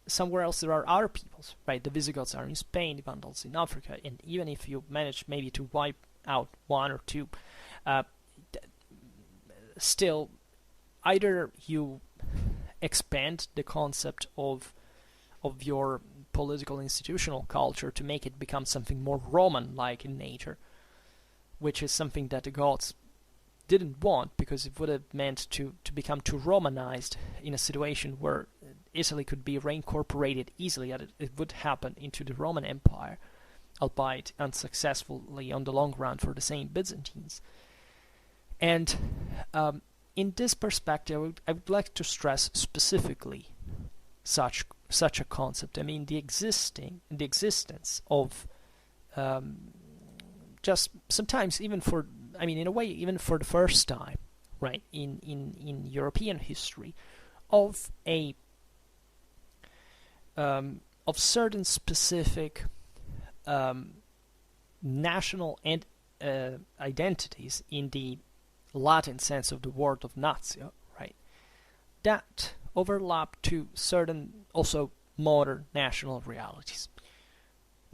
somewhere else there are other peoples, right? The Visigoths are in Spain, the Vandals in Africa, and even if you manage maybe to wipe out one or two, still, either you expand the concept of your political institutional culture to make it become something more Roman-like in nature, which is something that the Goths didn't want, because it would have meant to become too Romanized in a situation where Italy could be reincorporated easily, and it would happen into the Roman Empire, albeit unsuccessfully on the long run for the same Byzantines. And in this perspective, I would like to stress specifically such a concept. I mean, the existence of just sometimes even in a way, even for the first time, right, in European history, of certain specific national and identities in the Latin sense of the word of natio, right, that overlap to certain also modern national realities.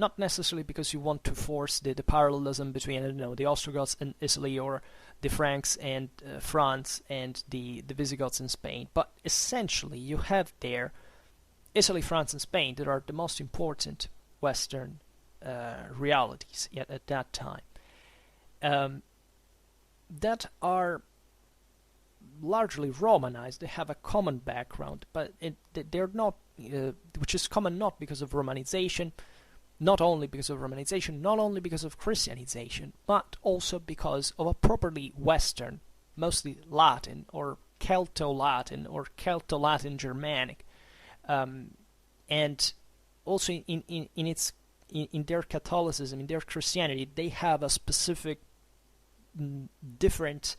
Not necessarily because you want to force the parallelism between, I don't know, the Ostrogoths and Italy, or the Franks and France, and the Visigoths in Spain, but essentially you have there Italy, France, and Spain that are the most important Western realities yet at that time, that are largely Romanized. They have a common background, but they're not, which is common not because of Romanization, not only because of Romanization, not only because of Christianization, but also because of a properly Western, mostly Latin or Celto-Latin or Celto-Latin Germanic, and also in their Catholicism, in their Christianity, they have a specific different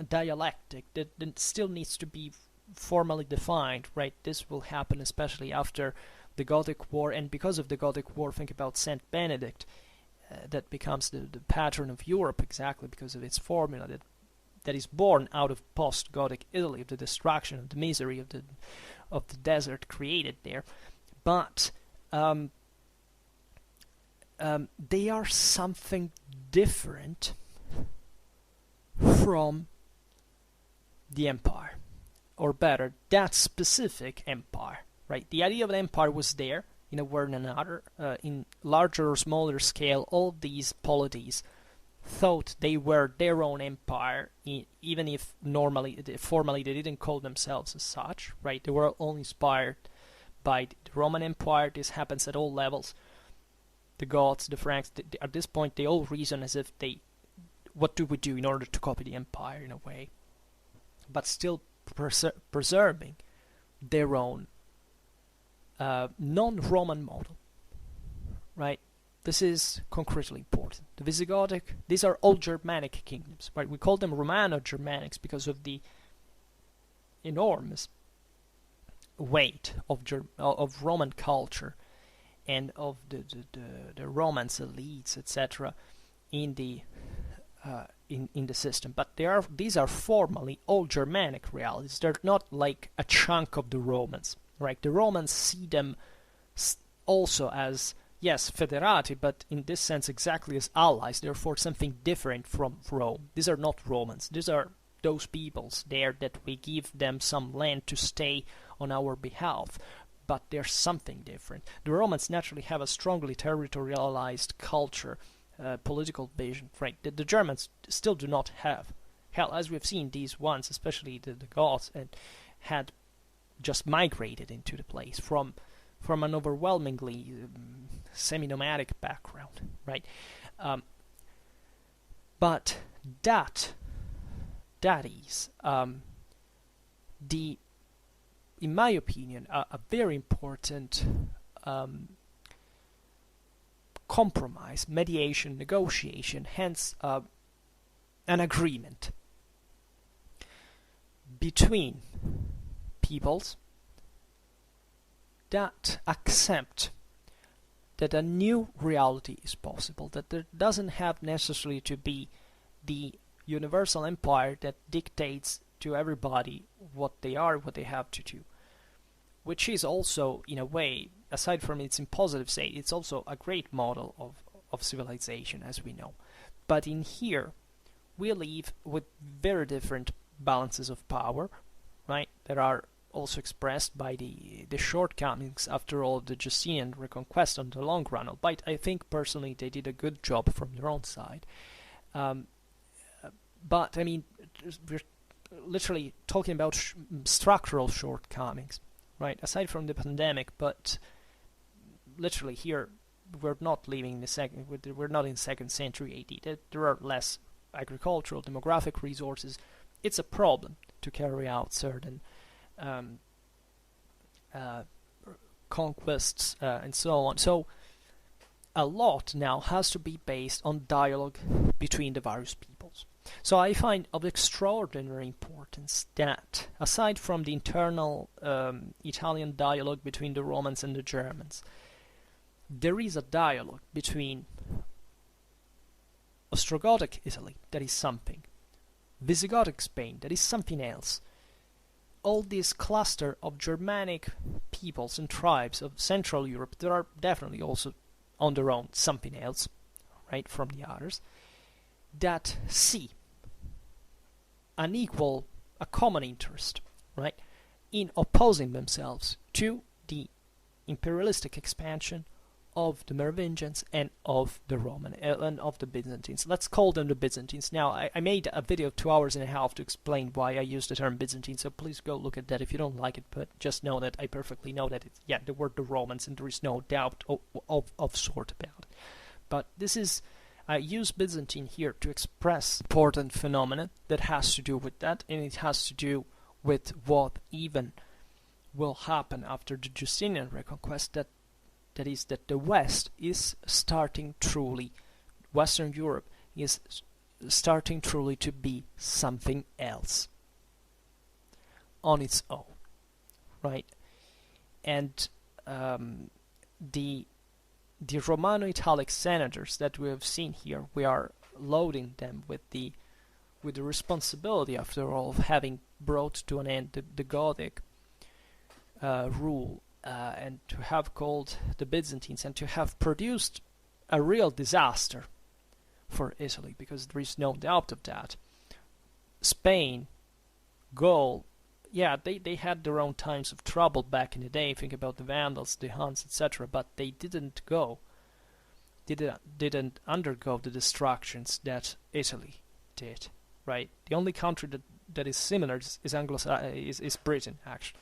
dialectic that still needs to be formally defined, right? This will happen especially after the Gothic War, and because of the Gothic War, think about Saint Benedict, that becomes the patron of Europe exactly because of its formula that is born out of post-Gothic Italy, of the destruction, of the misery of the desert created there. But they are something different from the empire, or better, that specific empire, right? The idea of an empire was there in a way or another, in larger or smaller scale. All these polities thought they were their own empire, even if formally they didn't call themselves as such, right? They were all inspired by the Roman Empire. This happens at all levels. The Goths, the Franks, at this point they all reason as if what do we do in order to copy the empire in a way, but still preserving their own non-Roman model, right? This is concretely important. The Visigothic, these are all Germanic kingdoms, right? We call them Romano-Germanics because of the enormous weight of Roman culture and of the Romance elites, etc., in the system. But these are formally all Germanic realities. They're not like a chunk of the Romans, right? The Romans see them also as, yes, federati, but in this sense exactly as allies, therefore something different from Rome. These are not Romans. These are those peoples there that we give them some land to stay on our behalf, but they're something different. The Romans naturally have a strongly territorialized culture, political vision, right? The Germans still do not have. Hell, as we've seen, these ones, especially the Goths, had just migrated into the place from an overwhelmingly semi-nomadic background, right? But that is in my opinion, a very important compromise, mediation, negotiation, hence an agreement between peoples that accept that a new reality is possible, that there doesn't have necessarily to be the universal empire that dictates to everybody what they are, what they have to do. Which is also, in a way, aside from its impositive state, it's also a great model of civilization, as we know. But in here, we live with very different balances of power, right, that are also expressed by the shortcomings, after all, of the Justinian reconquest on the long run. But I think, personally, they did a good job from their own side. But I mean, we're literally talking about structural shortcomings, right? Aside from the pandemic, but literally here we're not living in we're not in 2nd century AD. There are less agricultural, demographic resources. It's a problem to carry out certain conquests and so on. So a lot now has to be based on dialogue between the various peoples. So I find of extraordinary importance that, aside from the internal Italian dialogue between the Romans and the Germans, there is a dialogue between Ostrogothic Italy, that is something, Visigothic Spain, that is something else. All this cluster of Germanic peoples and tribes of Central Europe, that are definitely also on their own something else, right, from the others, that see a common interest, right, in opposing themselves to the imperialistic expansion of the Merovingians and of the Roman and of the Byzantines. Let's call them the Byzantines. Now, I made a video of 2 hours and a half to explain why I use the term Byzantine, so please go look at that if you don't like it, but just know that I perfectly know that it's, yeah, the word the Romans, and there is no doubt of sort about it. But this is, I use Byzantine here to express important phenomena that has to do with that, and it has to do with what even will happen after the Justinian reconquest, that is that the West is starting truly, Western Europe is starting truly to be something else on its own, right? And the Romano-Italic senators that we have seen here, we are loading them with the responsibility, after all, of having brought to an end the Gothic rule, and to have called the Byzantines, and to have produced a real disaster for Italy, because there is no doubt of that. Spain, Gaul, yeah, they had their own times of trouble back in the day. Think about the Vandals, the Huns, etc. But they didn't undergo the destructions that Italy did, right? The only country that is similar is Britain, actually.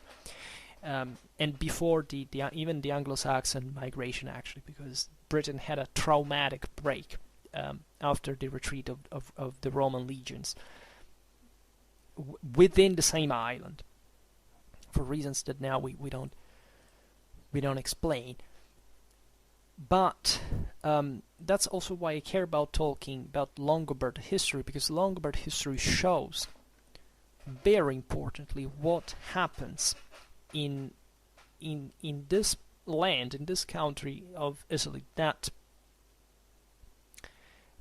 And before even the Anglo-Saxon migration, actually, because Britain had a traumatic break after the retreat of the Roman legions within the same island, for reasons that now we don't explain. But that's also why I care about talking about Longobarд history, because Longobard history shows, very importantly, what happens in this land, in this country of Italy, that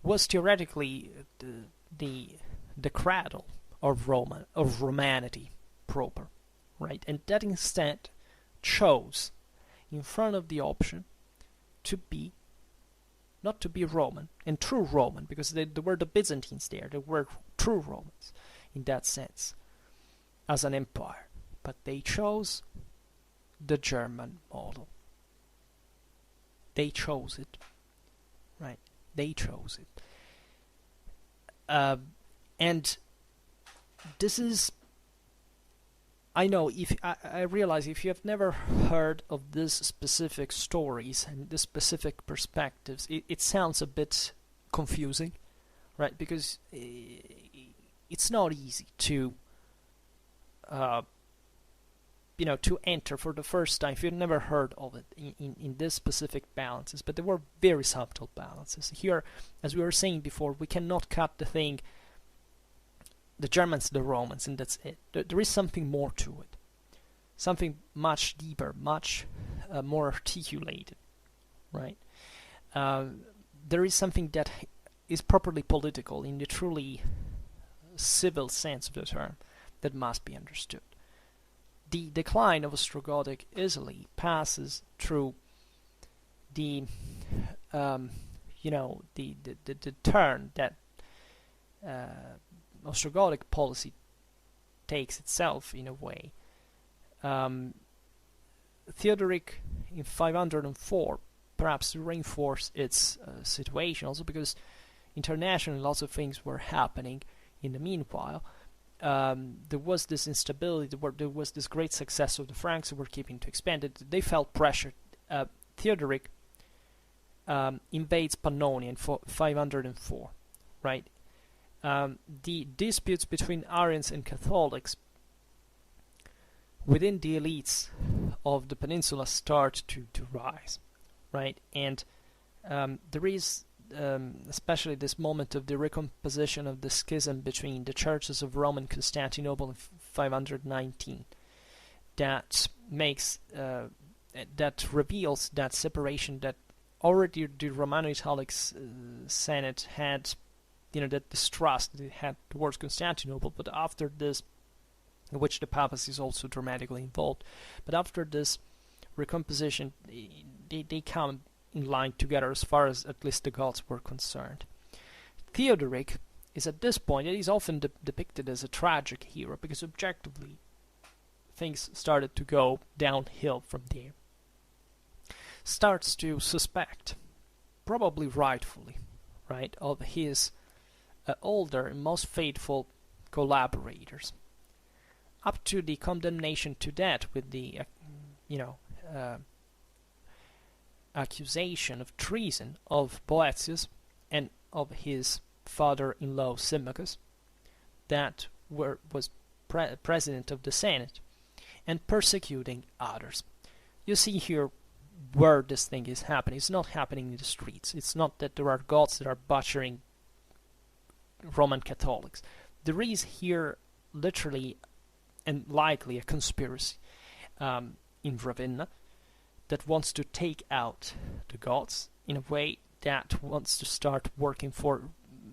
was theoretically the cradle of Romanity proper, right? And that instead chose, in front of the option, not to be Roman, and true Roman, because they were the Byzantines there, they were true Romans in that sense, as an empire. But they chose the German model. They chose it, right? They chose it. And this is, I know, I realize if you have never heard of these specific stories and the specific perspectives, it sounds a bit confusing, right? Because it's not easy to to enter for the first time if you've never heard of it in these specific balances. But they were very subtle balances. Here, as we were saying before, we cannot cut the thing, the Germans, the Romans, and that's it. There is something more to it. Something much deeper, much more articulated, right? There is something that is properly political in the truly civil sense of the term that must be understood. The decline of Ostrogothic Italy passes through the the turn that Ostrogothic policy takes itself, in a way. Theodoric in 504, perhaps to reinforce its situation, also because internationally lots of things were happening in the meanwhile, there was this instability, there was this great success of the Franks who were keeping to expand it. They felt pressured. Theodoric invades Pannonia in 504, right? The disputes between Arians and Catholics within the elites of the peninsula start to rise, right? And there is especially this moment of the recomposition of the schism between the churches of Rome and Constantinople in 519 that makes that reveals that separation that already the Romano-Italic Senate had, that distrust that it had towards Constantinople, but after this, in which the papacy is also dramatically involved, but after this recomposition, they come in line together as far as at least the Goths were concerned. Theodoric is at this point, he's often depicted as a tragic hero, because objectively things started to go downhill from there. Starts to suspect, probably rightfully, right, of his older and most faithful collaborators, up to the condemnation to death with the, accusation of treason of Boethius and of his father-in-law Symmachus, that was president of the Senate, and persecuting others. You see here where this thing is happening. It's not happening in the streets. It's not that there are Goths that are butchering Roman Catholics. There is here literally and likely a conspiracy in Ravenna that wants to take out the Goths in a way that wants to start working for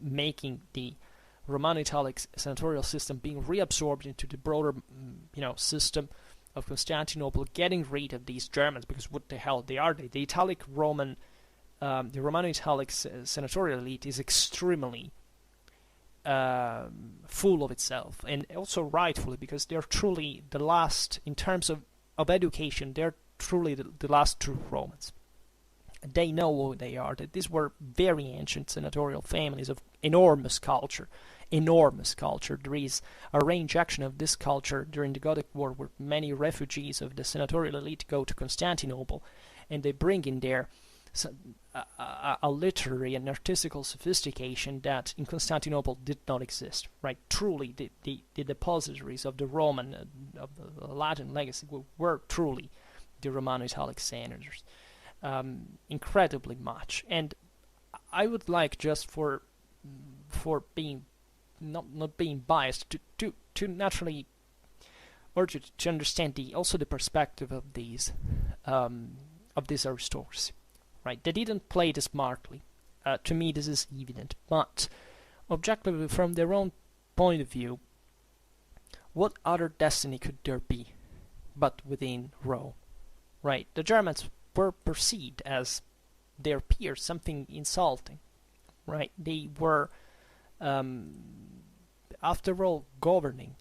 making the Romano-Italic senatorial system being reabsorbed into the broader, system of Constantinople, getting rid of these Germans, because what the hell they are? The Italic Roman, the Romano-Italic senatorial elite is extremely full of itself, and also rightfully, because they're truly the last, in terms of education, they're truly the last true Romans. They know who they are, that these were very ancient senatorial families of enormous culture. There is a reinjection of this culture during the Gothic War, where many refugees of the senatorial elite go to Constantinople, and they bring in there a literary and artistical sophistication that in Constantinople did not exist, right? Truly, the depositories of the Roman, of the Latin legacy were truly the Romano-Italic senators. Incredibly much. And I would like, just for being not being biased, to naturally, or to understand also the perspective of these aristocracy, right? They didn't play this smartly. To me, this is evident. But objectively, from their own point of view, what other destiny could there be but within Rome, right? The Germans were perceived as their peers, something insulting, right? They were, after all, governing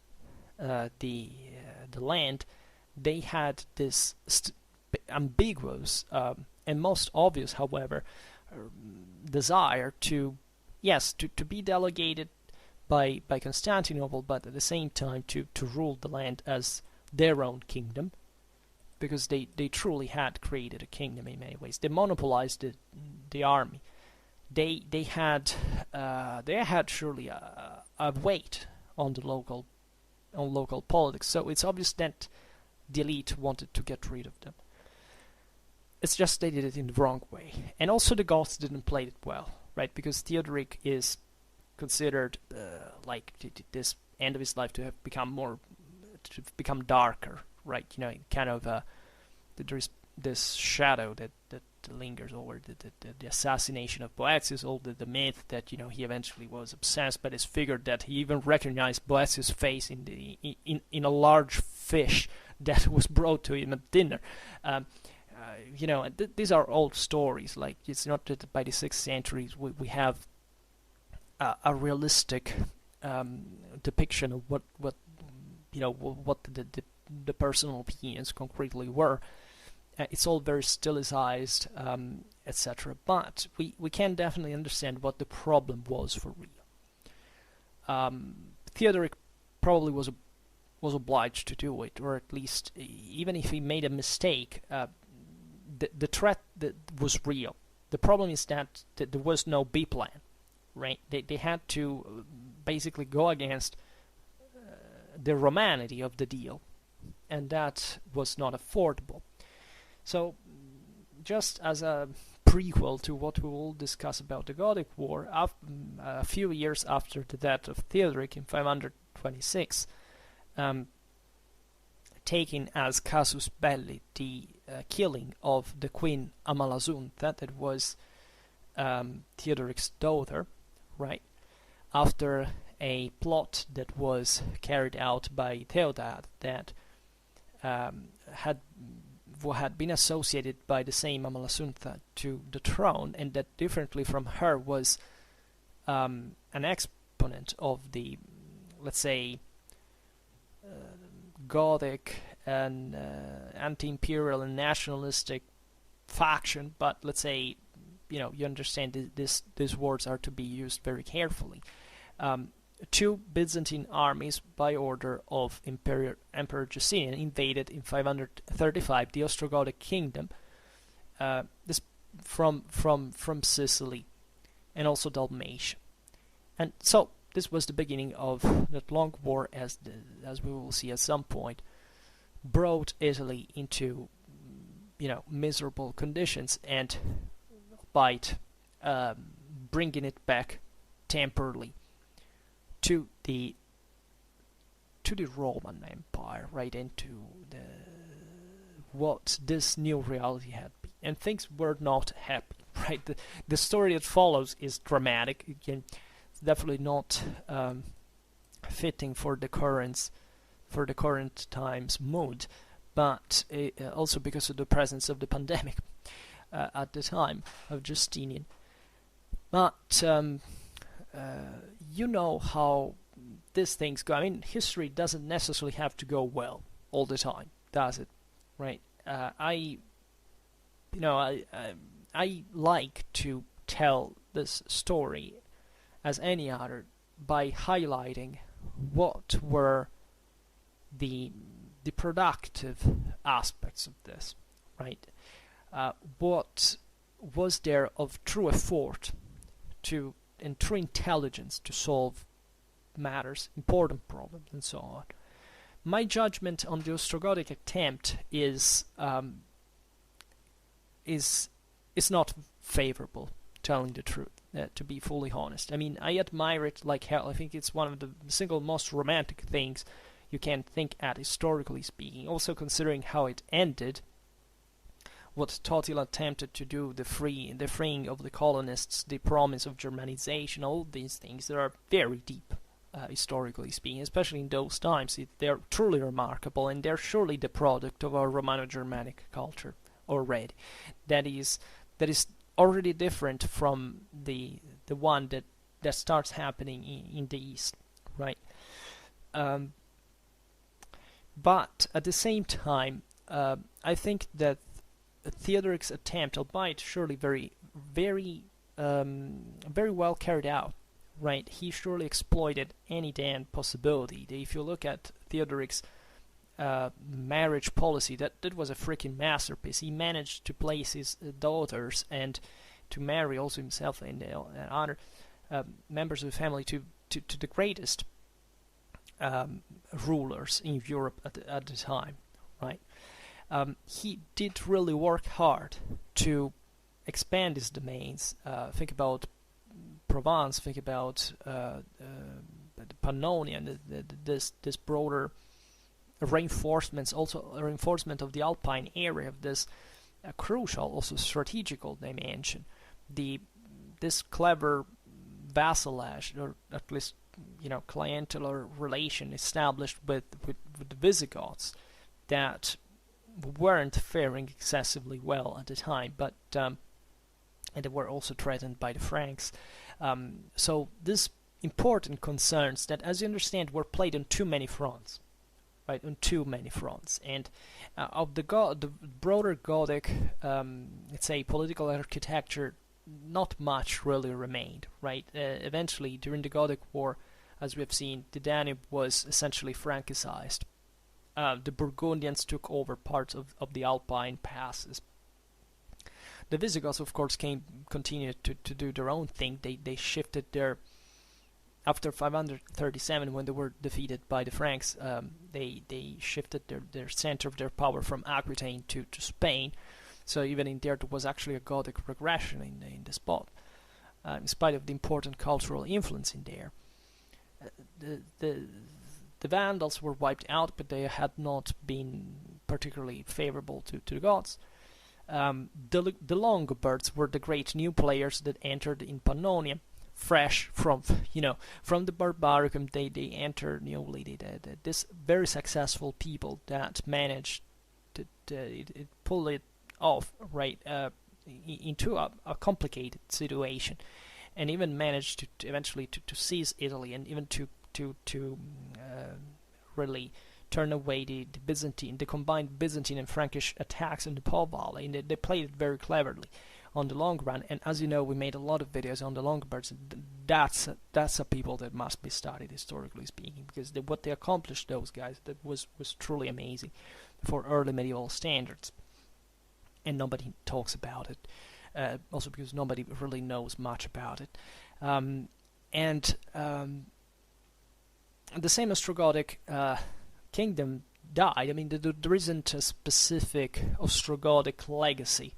the land. They had this ambiguous and most obvious, however, desire to be delegated by Constantinople, but at the same time to rule the land as their own kingdom, because they truly had created a kingdom in many ways. They monopolized the army. They had surely a weight on the local politics. So it's obvious that the elite wanted to get rid of them. It's just they did it in the wrong way. And also the Goths didn't play it well, right? Because Theodoric is considered like this end of his life to have become darker, right? Kind of there is this shadow that lingers over the assassination of Boethius, all the myth that he eventually was obsessed by this figure, that he even recognized Boethius' face in a large fish that was brought to him at dinner. These are old stories. Like, it's not that by the 6th century we have a realistic depiction of what the personal opinions concretely were. It's all very stylized, etc. But we can definitely understand what the problem was for real. Theodoric probably was obliged to do it, or at least even if he made a mistake, the threat that was real. The problem is that there was no B plan, right? They had to basically go against the Romanity of the deal, and that was not affordable. So, just as a prequel to what we will discuss about the Gothic War, a few years after the death of Theodoric in 526, taking as casus belli the killing of the Queen Amalasuntha, that was Theodoric's daughter, right? After a plot that was carried out by Theodad that had been associated by the same Amalasuntha to the throne, and that differently from her was an exponent of the, let's say, Gothic and anti-imperial and nationalistic faction, but let's say, you understand these words are to be used very carefully. Two Byzantine armies, by order of Emperor Justinian, invaded in 535 the Ostrogothic kingdom, this from Sicily and also Dalmatia, and so this was the beginning of that long war, as we will see at some point, brought Italy into miserable conditions, and by bringing it back temporarily to the Roman Empire, right into what this new reality had been, and things were not happy. Right, the story that follows is dramatic. Again, it's definitely not fitting for the current times mood, but also because of the presence of the pandemic at the time of Justinian. But you know how these things go. I mean, history doesn't necessarily have to go well all the time, does it? Right? I like to tell this story as any other by highlighting what were the productive aspects of this, right? What was there of true effort and true intelligence to solve matters, important problems, and so on. My judgment on the Ostrogothic attempt is not favorable, telling the truth, to be fully honest. I mean, I admire it like hell. I think it's one of the single most romantic things you can think at, historically speaking. Also considering how it ended, what Totila attempted to do, the freeing of the colonists, the promise of Germanization, all these things that are very deep, historically speaking, especially in those times. They're truly remarkable, and they're surely the product of our Romano-Germanic culture already. That is already different from the one that starts happening in the East, right? But at the same time, I think that Theodoric's attempt, albeit surely very well carried out, right? He surely exploited any damn possibility. If you look at Theodoric's marriage policy, that was a freaking masterpiece. He managed to place his daughters and to marry also himself and other members of the family to the greatest rulers in Europe at the time, right? He did really work hard to expand his domains. Think about Provence, think about the Pannonia, and this broader reinforcements, also a reinforcement of the Alpine area of this crucial, also strategical dimension. This clever vassalage, or at least clientelar relation established with the Visigoths that weren't faring excessively well at the time, but and they were also threatened by the Franks. So these important concerns that, as you understand, were played on too many fronts, right? On too many fronts, and of the broader Gothic, let's say, political architecture, not much really remained, right? Eventually, during the Gothic War, as we have seen, the Danube was essentially Frankicized. The Burgundians took over parts of the Alpine passes. The Visigoths, of course, continued to do their own thing. They shifted their, after 537, when they were defeated by the Franks, they shifted their center of their power from Aquitaine to Spain. So even in there was actually a Gothic regression in the spot, in spite of the important cultural influence in there. The Vandals were wiped out, but they had not been particularly favorable to the Goths. The Longobards were the great new players that entered in Pannonia, fresh from the Barbaricum. They entered newly. This very successful people that managed to pull it off right into a complicated situation, and even managed to eventually to seize Italy, and even to really turn away the combined Byzantine and Frankish attacks in the Po Valley, and they played it very cleverly on the long run. And as you know, we made a lot of videos on the Longobards. That's a people that must be studied, historically speaking, because what they accomplished, those guys, that was truly amazing for early medieval standards, and nobody talks about it. Also because nobody really knows much about it. The same Ostrogothic kingdom died. I mean, there isn't a specific Ostrogothic legacy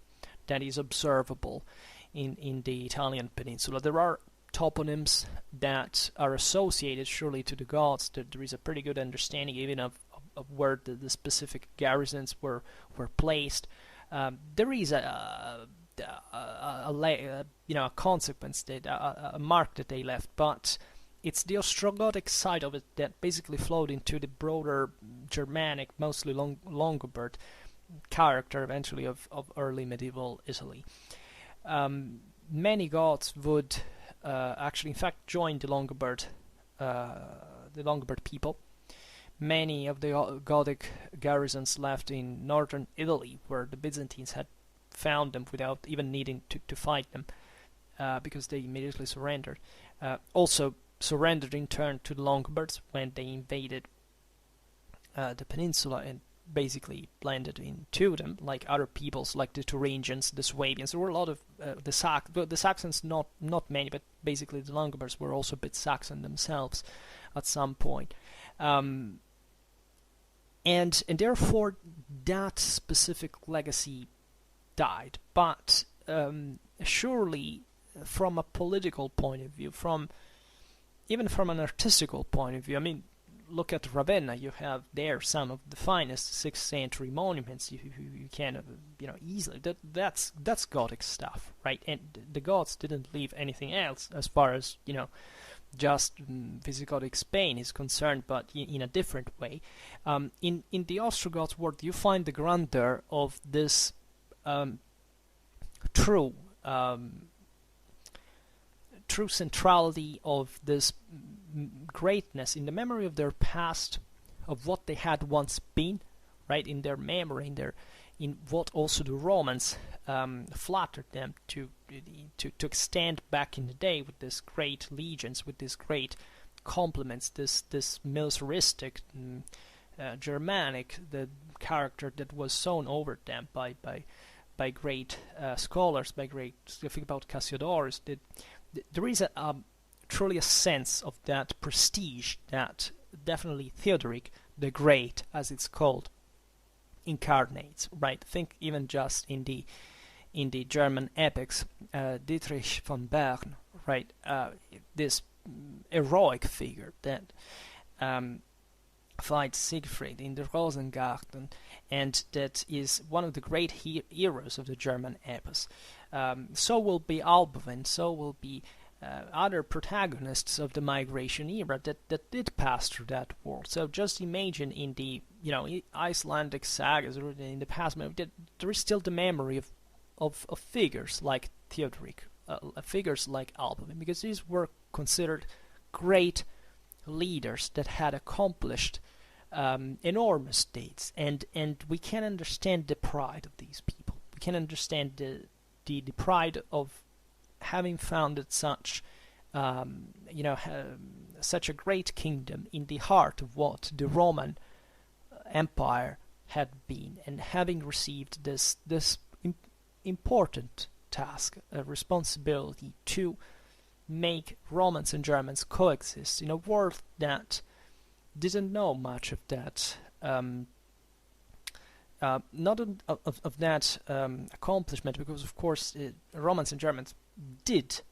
that is observable in the Italian peninsula. There are toponyms that are associated surely to the Goths. There is a pretty good understanding even of where the specific garrisons were placed. There is a consequence, that a mark that they left, but it's the Ostrogothic side of it that basically flowed into the broader Germanic, mostly Longobard character eventually of early medieval Italy. Many Goths would actually, in fact, join the Longobard people. Many of the Gothic garrisons left in northern Italy, where the Byzantines had found them without even needing to fight them, because they immediately surrendered. Also surrendered in turn to the Longobards when they invaded the peninsula and basically blended into them, like other peoples, like the Thuringians, the Swabians. There were a lot of the Saxons, not many, but basically the Longobards were also a bit Saxon themselves at some point. And therefore that specific legacy died. But surely from a political point of view, even from an artistical point of view, I mean, look at Ravenna. You have there some of the finest 6th century monuments you can easily. That's Gothic stuff, right? And the Goths didn't leave anything else as far as just Visigothic Spain is concerned, but in a different way. In the Ostrogoths world, you find the grandeur of this true centrality of this greatness in the memory of their past, of what they had once been, right? In their memory, in what also the Romans flattered them to extend back in the day with these great legions, with these great complements, this militaristic Germanic, the character that was sown over them by great scholars, I think about Cassiodorus. There is truly a sense of that prestige that definitely Theodoric the Great, as it's called, incarnates, right? Think even just in the German epics, Dietrich von Bern, right? This heroic figure that fights Siegfried in the Rosengarten, and that is one of the great heroes of the German epos. So will be Alboin, so will be other protagonists of the migration era that did pass through that world. So just imagine in the Icelandic sagas or in the past, there is still the memory of figures like Theodoric, figures like Alboin, because these were considered great leaders that had accomplished enormous deeds, and we can understand the pride of these people. We can understand the pride of having founded such such a great kingdom in the heart of what the Roman Empire had been, and having received this important task, a responsibility to make Romans and Germans coexist in a world that didn't know much of that, not of that accomplishment, because of course Romans and Germans did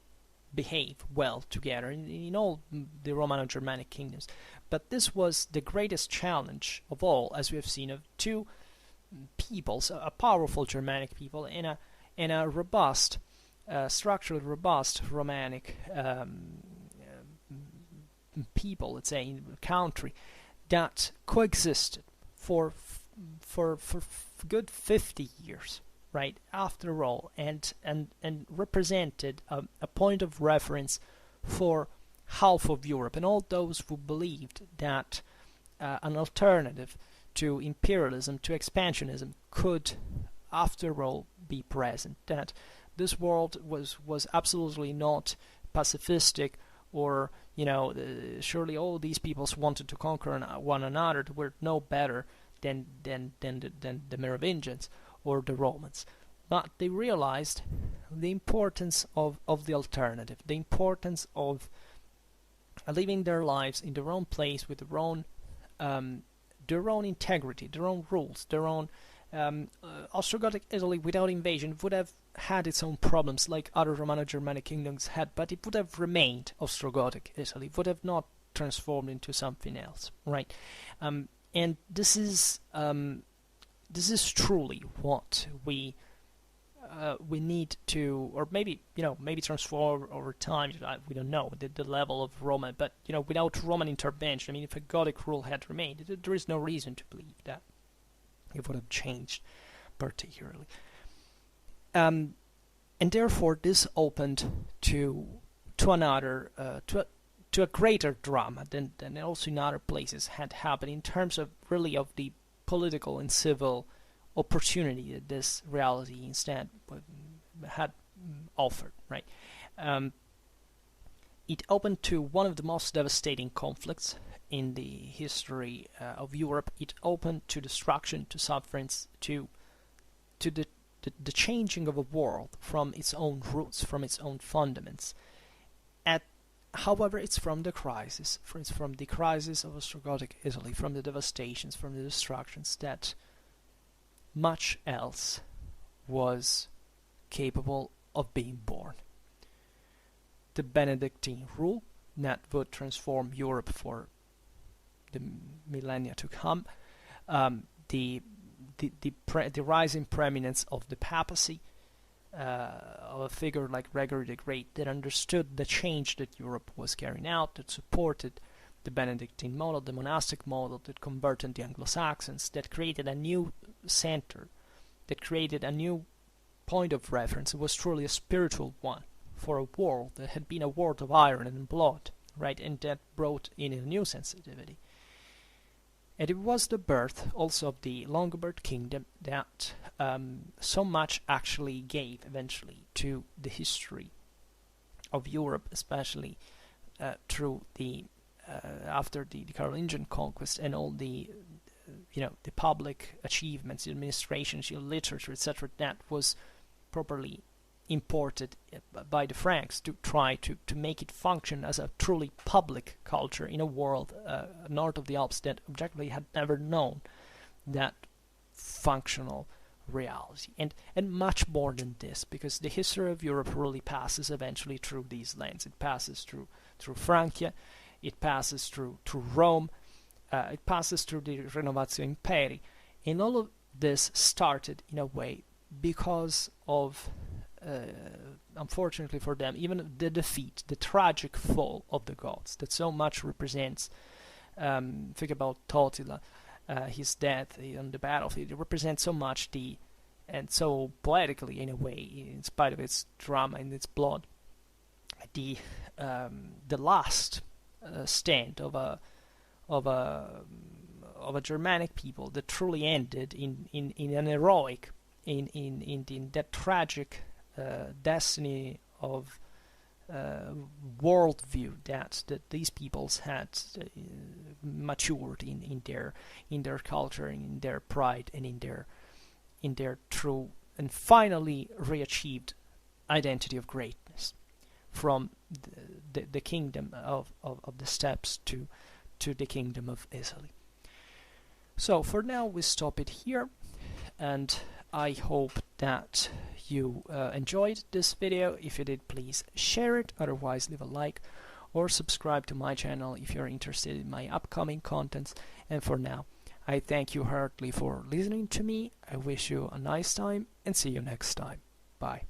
behave well together in all the Romano-Germanic kingdoms, but this was the greatest challenge of all, as we have seen, of two peoples, a powerful Germanic people and a robust, structurally robust Romanic people, let's say, in the country, that coexisted for good 50 years, right, after all, and represented a point of reference for half of Europe, and all those who believed that an alternative to imperialism, to expansionism, could, after all, be present, that this world was absolutely not pacifistic, or, you know, surely all these peoples wanted to conquer one another, were no better than the Merovingians or the Romans. But they realized the importance of the alternative, the importance of living their lives in their own place with their own integrity, their own rules, their own Ostrogothic Italy without invasion would have had its own problems like other Romano-Germanic kingdoms had, but it would have remained Ostrogothic Italy, would have not transformed into something else, right? And this is truly what we need to, or maybe transform over time. We don't know the level of Roman, but without Roman intervention, I mean, if a Gothic rule had remained, there is no reason to believe that it would have changed particularly. And therefore, this opened to another to a greater drama than also in other places had happened in terms of really of the political and civil opportunity that this reality instead had offered, right? It opened to one of the most devastating conflicts in the history of Europe. It opened to destruction, to sufferance, to the changing of a world from its own roots, from its own fundaments. However, it's from the crisis, it's from the crisis of Ostrogothic Italy, from the devastations, from the destructions, that much else was capable of being born. The Benedictine rule that would transform Europe for the millennia to come, the rising preeminence of the papacy, of a figure like Gregory the Great that understood the change that Europe was carrying out, that supported the Benedictine model, the monastic model, that converted the Anglo-Saxons, that created a new center, that created a new point of reference. It was truly a spiritual one for a world that had been a world of iron and blood, right, and that brought in a new sensitivity. And it was the birth also of the Longobard kingdom that so much actually gave eventually to the history of Europe, especially through the after the Carolingian conquest and all the the public achievements, the administration, literature, etc. that was properly imported by the Franks to try to make it function as a truly public culture in a world north of the Alps that objectively had never known that functional reality. And much more than this, because the history of Europe really passes eventually through these lands. It passes through Francia, it passes through Rome, it passes through the Renovatio Imperii, and all of this started in a way because of unfortunately for them, even the defeat, the tragic fall of the Goths that so much represents. Think about Totila, his death on the battlefield. It represents so much and so poetically in a way, in spite of its drama and its blood, the last stand of a Germanic people that truly ended in an heroic, in that tragic destiny of worldview that these peoples had matured in their culture, in their pride, and in their true and finally reachieved identity of greatness, from the kingdom of the steppes to the kingdom of Italy. So for now we stop it here, and I hope that you enjoyed this video. If you did, please share it, otherwise leave a like or subscribe to my channel if you're interested in my upcoming contents. And for now, I thank you heartily for listening to me. I wish you a nice time and see you next time. Bye.